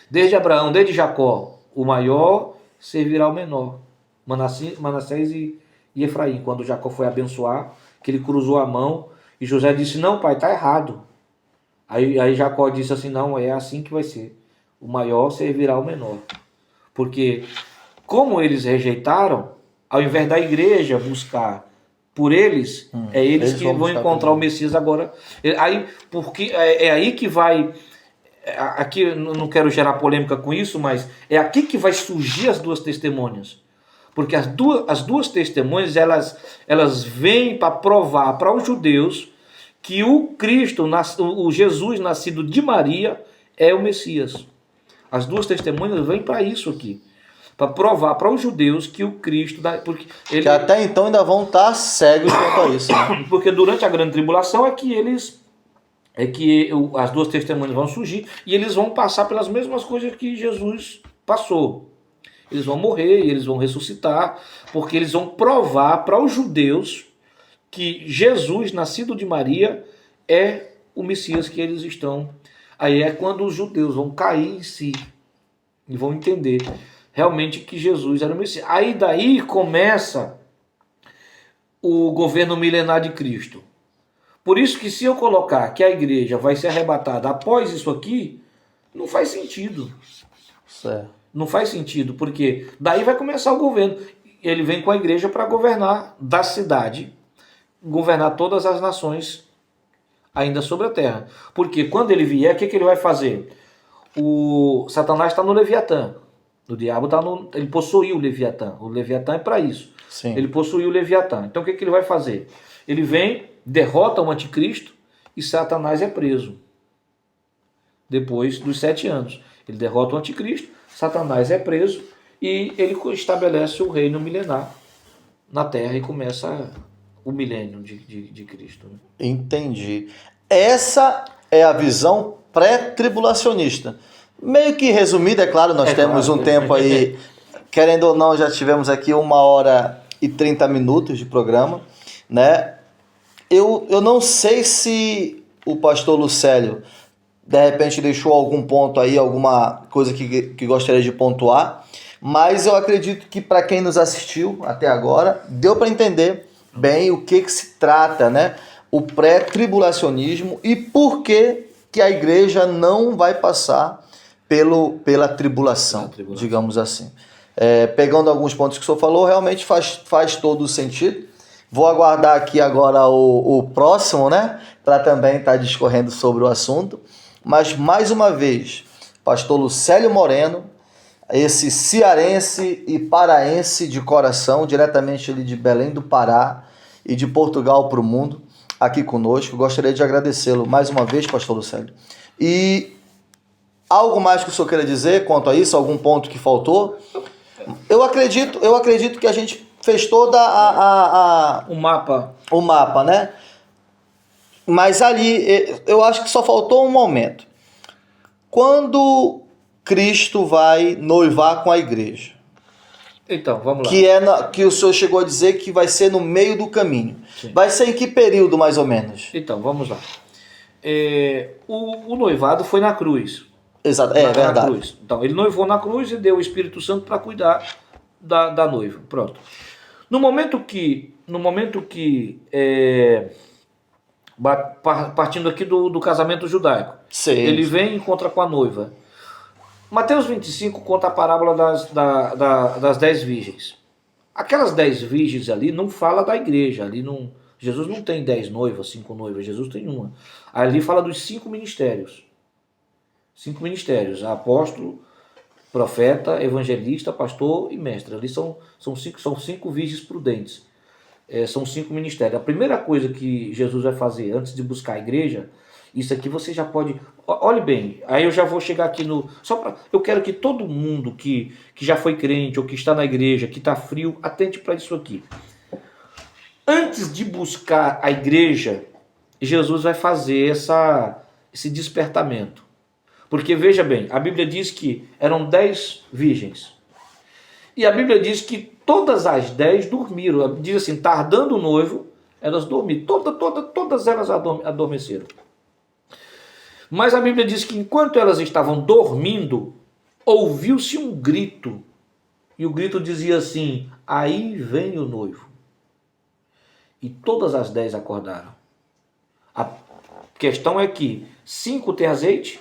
Desde Abraão, desde Jacó. O maior servirá ao menor. Manassés e Efraim. Quando Jacó foi abençoar, que ele cruzou a mão, e José disse, não pai, está errado. Aí Jacó disse assim, não, é assim que vai ser. O maior servirá ao menor. Porque como eles rejeitaram, ao invés da igreja buscar por eles, eles que vão encontrar o Messias agora. Aí, porque é aí que vai... Aqui eu não quero gerar polêmica com isso, mas é aqui que vai surgir as 2 testemunhas. Porque as duas testemunhas, elas vêm para provar para os judeus que o Cristo, o Jesus nascido de Maria, é o Messias. As 2 testemunhas vêm para isso aqui. Para provar para os judeus que o Cristo... Porque que até então ainda vão estar cegos quanto a isso. Né? Porque durante a grande tribulação as 2 testemunhas vão surgir, e eles vão passar pelas mesmas coisas que Jesus passou. Eles vão morrer e eles vão ressuscitar, porque eles vão provar para os judeus que Jesus, nascido de Maria, é o Messias que eles estão. Aí é quando os judeus vão cair em si e vão entender realmente que Jesus era o Messias. Aí daí começa o governo milenar de Cristo. Por isso que se eu colocar que a igreja vai ser arrebatada após isso aqui, não faz sentido. Certo. Não faz sentido, porque daí vai começar o governo. Ele vem com a igreja para governar da cidade, governar todas as nações ainda sobre a terra. Porque quando ele vier, o que ele vai fazer? O Satanás está no Leviatã. O diabo está no. Ele possuiu o Leviatã. O Leviatã é para isso. Sim. Ele possuiu o Leviatã. Então o que ele vai fazer? Ele vem, derrota o anticristo e Satanás é preso. Depois dos 7 anos. Ele derrota o anticristo, Satanás é preso e ele estabelece o reino milenar na terra e começa o milênio de Cristo. Entendi. Essa é a visão pré-tribulacionista. Meio que resumida, é claro, nós temos claro. um tempo aí, querendo ou não, já tivemos aqui 1h30 de programa, né? Eu não sei se o pastor Lucélio, de repente, deixou algum ponto aí, alguma coisa que gostaria de pontuar, mas eu acredito que para quem nos assistiu até agora, deu para entender bem o que se trata, né? O pré-tribulacionismo e por que a igreja não vai passar pela tribulação, digamos assim. Pegando alguns pontos que o senhor falou, realmente faz todo o sentido. Vou aguardar aqui agora o próximo, né? Para também estar discorrendo sobre o assunto. Mas, mais uma vez, pastor Lucélio Moreno, esse cearense e paraense de coração, diretamente ali de Belém do Pará e de Portugal para o mundo, aqui conosco. Gostaria de agradecê-lo mais uma vez, pastor Lucélio. E algo mais que o senhor queira dizer quanto a isso? Algum ponto que faltou? Eu acredito que a gente fez toda O mapa. o mapa, né? Mas ali, eu acho que só faltou um momento. Quando Cristo vai noivar com a igreja? Então, vamos lá. Que o senhor chegou a dizer que vai ser no meio do caminho. Sim. Vai ser em que período, mais ou menos? Então, vamos lá. O noivado foi na cruz. Exato, Na verdade. cruz. Então, ele noivou na cruz e deu o Espírito Santo para cuidar da noiva. Pronto. No momento que partindo aqui do casamento judaico, Sim. ele vem e encontra com a noiva. Mateus 25 conta a parábola das 10 virgens. Aquelas 10 virgens ali não fala da igreja. Ali não, Jesus não tem 10 noivas, 5 noivas, Jesus tem uma. Ali fala dos 5 ministérios. 5 ministérios: apóstolo, profeta, evangelista, pastor e mestre. Ali são 5 virgens prudentes. São 5 ministérios. A primeira coisa que Jesus vai fazer antes de buscar a igreja, isso aqui você já pode... Olhe bem, aí eu já vou chegar aqui no... Eu quero que todo mundo que já foi crente ou que está na igreja, que está frio, atente para isso aqui. Antes de buscar a igreja, Jesus vai fazer esse despertamento. Porque veja bem, a Bíblia diz que eram 10 virgens. E a Bíblia diz que todas as 10 dormiram. Diz assim, tardando o noivo, elas dormiram. Todas elas adormeceram. Mas a Bíblia diz que enquanto elas estavam dormindo, ouviu-se um grito. E o grito dizia assim, aí vem o noivo. E todas as 10 acordaram. A questão é que 5 têm azeite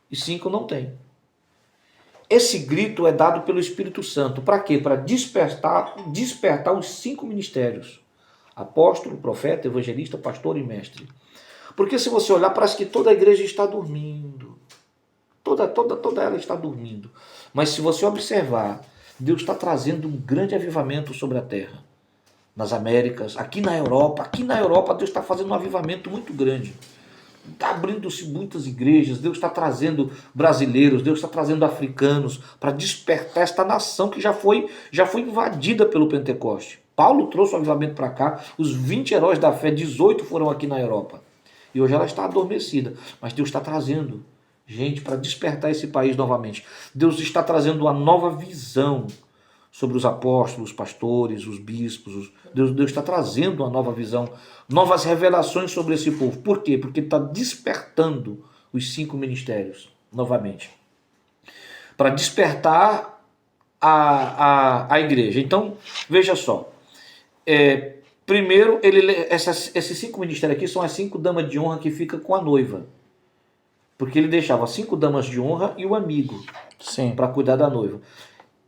e 5 não têm. Esse grito é dado pelo Espírito Santo. Para quê? Para despertar os 5 ministérios. Apóstolo, profeta, evangelista, pastor e mestre. Porque se você olhar, parece que toda a igreja está dormindo. Toda ela está dormindo. Mas se você observar, Deus está trazendo um grande avivamento sobre a terra. Nas Américas, aqui na Europa, Deus está fazendo um avivamento muito grande. Está abrindo-se muitas igrejas, Deus está trazendo brasileiros, Deus está trazendo africanos para despertar esta nação que já foi invadida pelo Pentecoste. Paulo trouxe o avivamento para cá, os 20 heróis da fé, 18 foram aqui na Europa. E hoje ela está adormecida, mas Deus está trazendo gente para despertar esse país novamente. Deus está trazendo uma nova visão sobre os apóstolos, os pastores, os bispos. Deus está trazendo uma nova visão, novas revelações sobre esse povo. Por quê? Porque ele está despertando os 5 ministérios novamente, para despertar a igreja. Então, veja só. Primeiro, esses 5 ministérios aqui são as 5 damas de honra que ficam com a noiva. Porque ele deixava 5 damas de honra e o amigo para cuidar da noiva.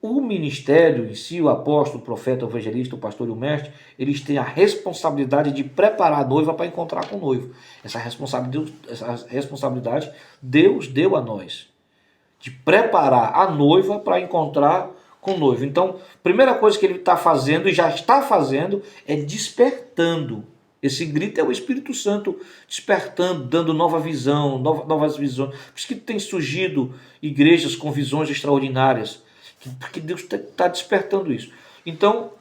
O ministério em si, o apóstolo, o profeta, o evangelista, o pastor e o mestre, eles têm a responsabilidade de preparar a noiva para encontrar com o noivo. Essa responsabilidade Deus deu a nós, de preparar a noiva para encontrar com o noivo. Então, a primeira coisa que ele está fazendo, e já está fazendo, é despertando. Esse grito é o Espírito Santo despertando, dando nova visão, novas visões. Por isso que tem surgido igrejas com visões extraordinárias, porque Deus está despertando isso. Então,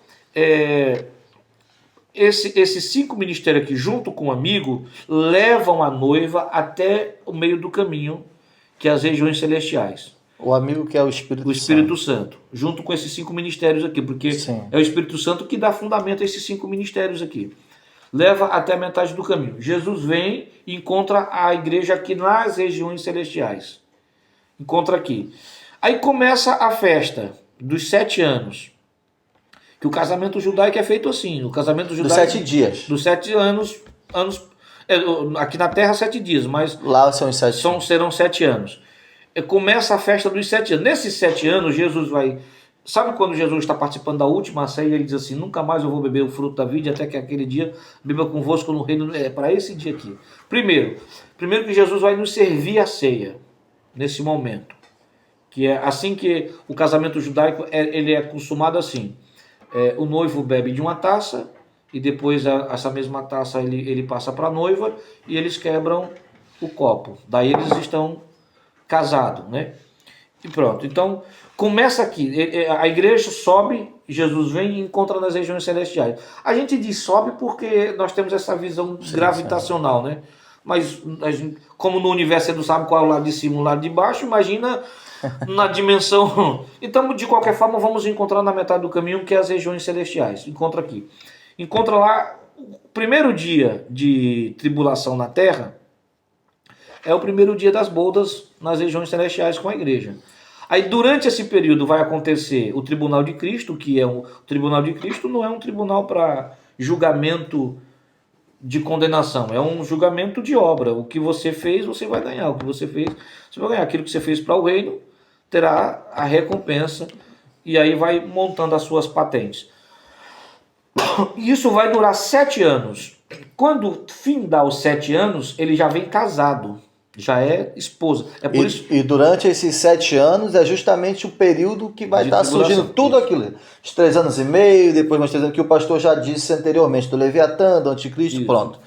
esses 5 ministérios aqui, junto com o amigo, levam a noiva até o meio do caminho, que é as regiões celestiais. O amigo que é o Espírito Santo. O Espírito Santo, junto com esses 5 ministérios aqui, porque é o Espírito Santo que dá fundamento a esses 5 ministérios aqui. Leva até a metade do caminho. Jesus vem e encontra a igreja aqui nas regiões celestiais. Encontra aqui. Aí começa a festa dos 7 anos. Que o casamento judaico é feito assim. O casamento judaico, dos 7 dias. Dos 7 anos aqui na terra 7 dias, mas lá são os 7. Serão 7 anos. Começa a festa dos 7 anos. Nesses 7 anos, Jesus vai... Sabe quando Jesus está participando da última ceia, ele diz assim, nunca mais eu vou beber o fruto da vide, até que aquele dia beba convosco no reino... É para esse dia aqui. Primeiro que Jesus vai nos servir a ceia, nesse momento. Que é assim que o casamento judaico ele é consumado assim. O noivo bebe de uma taça, e depois essa mesma taça ele passa para a noiva, e eles quebram o copo. Daí eles estão casados, né? E pronto. Então, começa aqui. A igreja sobe, Jesus vem e encontra nas regiões celestiais. A gente diz sobe porque nós temos essa visão gravitacional, né? Mas, como no universo você não sabe qual é o lado de cima e o lado de baixo, imagina na dimensão... Então, de qualquer forma, vamos encontrar na metade do caminho, que é as regiões celestiais. Encontra aqui. Encontra lá, o primeiro dia de tribulação na terra é o primeiro dia das bodas nas regiões celestiais com a igreja. Aí, durante esse período, vai acontecer o tribunal de Cristo, que é o tribunal de Cristo não é um tribunal para julgamento de condenação, é um julgamento de obra. O que você fez, você vai ganhar. O que você fez, você vai ganhar. Aquilo que você fez para o reino, terá a recompensa, e aí vai montando as suas patentes. Isso vai durar 7 anos. Quando findar os 7 anos, ele já vem casado, já é esposa. É por isso... E durante esses 7 anos é justamente o período que vai estar surgindo tudo aquilo. Os 3 anos e meio, depois mais 3 anos, que o pastor já disse anteriormente, do Leviatã, do Anticristo, pronto.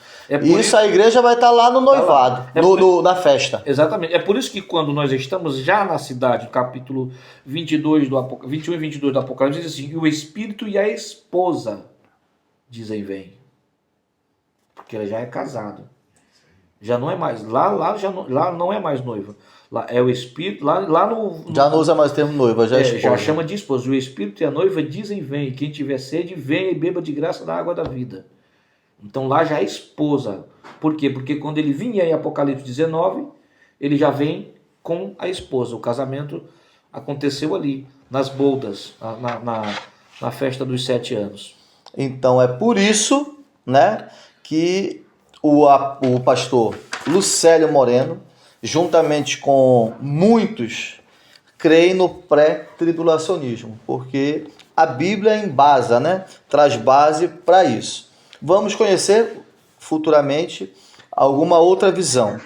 Isso a igreja vai estar lá no noivado, na festa. Exatamente. É por isso que quando nós estamos já na cidade, capítulo 22 21 e 22 do Apocalipse, diz assim, o Espírito e a esposa dizem vem. Porque ela já é casada. Já não é mais. Lá não é mais noiva. Lá é o Espírito. Lá no. Já não usa mais o termo noiva, já é esposa. Já chama de esposa. O Espírito e a noiva dizem vem. Quem tiver sede, venha e beba de graça da água da vida. Então lá já é esposa. Por quê? Porque quando ele vinha em Apocalipse 19, ele já vem com a esposa. O casamento aconteceu ali, nas bodas, na festa dos 7 anos. Então é por isso, né, que o pastor Lucélio Moreno, juntamente com muitos, creem no pré-tribulacionismo, porque a Bíblia embasa, né, traz base para isso. Vamos conhecer futuramente alguma outra visão.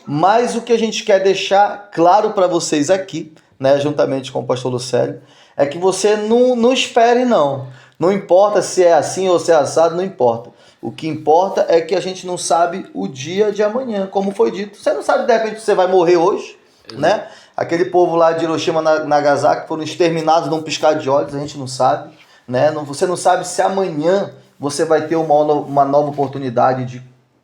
Mas o que a gente quer deixar claro para vocês aqui, né, juntamente com o pastor Lucélio, é que você não espere não. Não importa se é assim ou se é assado, não importa. O que importa é que a gente não sabe o dia de amanhã, como foi dito. Você não sabe, de repente, você vai morrer hoje, né? Aquele povo lá de Hiroshima, Nagasaki, foram exterminados num piscar de olhos, a gente não sabe, né? Você não sabe se amanhã você vai ter uma nova oportunidade de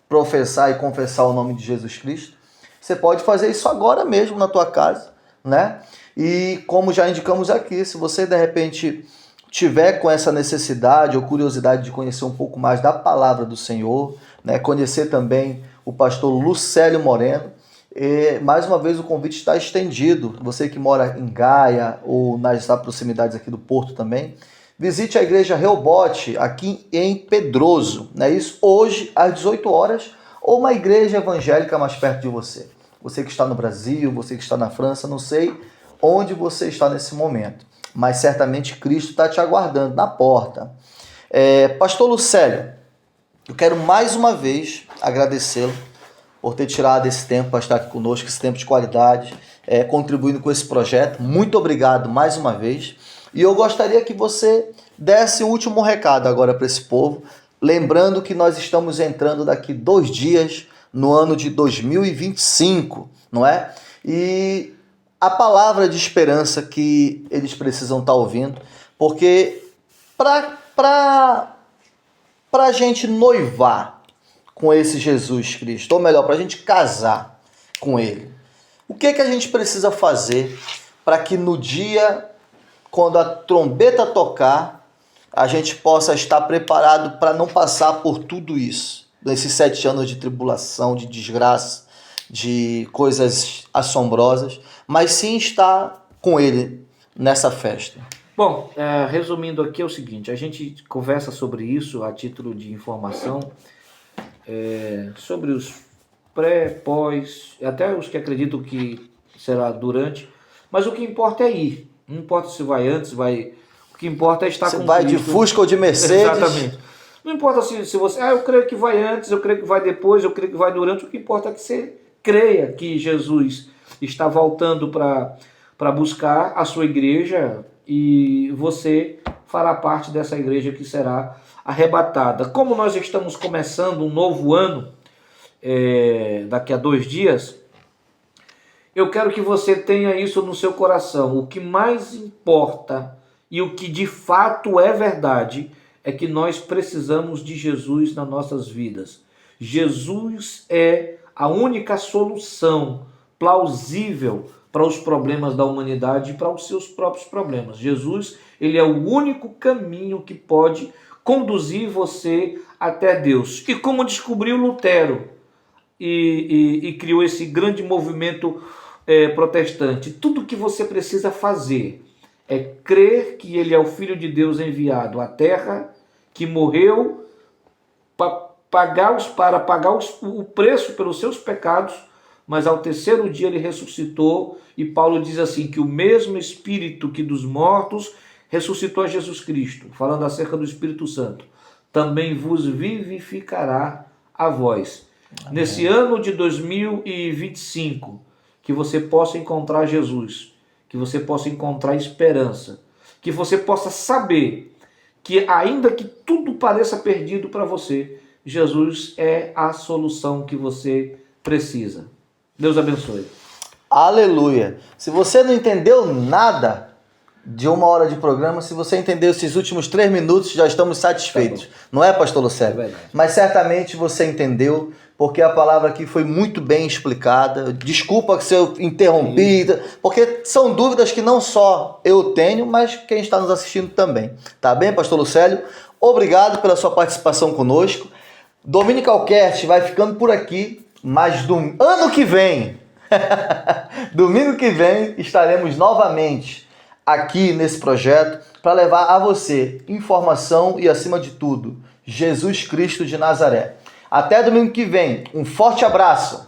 professar e confessar o nome de Jesus Cristo. Você pode fazer isso agora mesmo na tua casa, né? E como já indicamos aqui, se você de repente tiver com essa necessidade ou curiosidade de conhecer um pouco mais da palavra do Senhor, né, conhecer também o pastor Lucélio Moreno, mais uma vez o convite está estendido. Você que mora em Gaia ou nas proximidades aqui do Porto também, visite a igreja Reobote aqui em Pedroso, não é isso? Hoje às 18 horas, ou uma igreja evangélica mais perto de você. Você que está no Brasil, você que está na França, não sei onde você está nesse momento, mas certamente Cristo está te aguardando na porta. Pastor Lucélio, eu quero mais uma vez agradecê-lo por ter tirado esse tempo para estar aqui conosco, esse tempo de qualidade, contribuindo com esse projeto. Muito obrigado mais uma vez. E eu gostaria que você desse um último recado agora para esse povo, lembrando que nós estamos entrando daqui 2 dias no ano de 2025, não é? E a palavra de esperança que eles precisam estar ouvindo, porque para a gente noivar com esse Jesus Cristo, ou melhor, para a gente casar com ele, o que a gente precisa fazer para que no dia, quando a trombeta tocar, a gente possa estar preparado para não passar por tudo isso, nesses 7 anos de tribulação, de desgraça, de coisas assombrosas, mas sim estar com ele nessa festa? Bom, resumindo aqui é o seguinte, a gente conversa sobre isso a título de informação, sobre os pré, pós, até os que acreditam que será durante, mas o que importa é ir, não importa se vai antes, o que importa é estar com Cristo. Você vai de Fusca ou de Mercedes? Exatamente. Não importa se você, eu creio que vai antes, eu creio que vai depois, eu creio que vai durante, o que importa é que você creia que Jesus está voltando para buscar a sua igreja e você fará parte dessa igreja que será arrebatada. Como nós estamos começando um novo ano, daqui a 2 dias, eu quero que você tenha isso no seu coração. O que mais importa e o que de fato é verdade é que nós precisamos de Jesus nas nossas vidas. Jesus é a única solução plausível para os problemas da humanidade e para os seus próprios problemas. Jesus, ele é o único caminho que pode conduzir você até Deus. E como descobriu Lutero e criou esse grande movimento protestante, tudo que você precisa fazer é crer que ele é o Filho de Deus enviado à terra, que morreu para pagar o preço pelos seus pecados, mas ao 3º dia ele ressuscitou, e Paulo diz assim, que o mesmo Espírito que dos mortos ressuscitou a Jesus Cristo, falando acerca do Espírito Santo, também vos vivificará a vós. Amém. Nesse ano de 2025, que você possa encontrar Jesus, que você possa encontrar esperança, que você possa saber que ainda que tudo pareça perdido para você, Jesus é a solução que você precisa. Deus abençoe. Aleluia. Se você não entendeu nada de 1 hora de programa, se você entendeu esses últimos 3 minutos, já estamos satisfeitos. Tá, não é, pastor Lucélio? Mas certamente você entendeu, porque a palavra aqui foi muito bem explicada. Desculpa se eu interrompi, porque são dúvidas que não só eu tenho, mas quem está nos assistindo também. Tá bem, pastor Lucélio? Obrigado pela sua participação conosco. Dominical Cast vai ficando por aqui, mas do ano que vem, domingo que vem, estaremos novamente aqui nesse projeto para levar a você informação e, acima de tudo, Jesus Cristo de Nazaré. Até domingo que vem. Um forte abraço.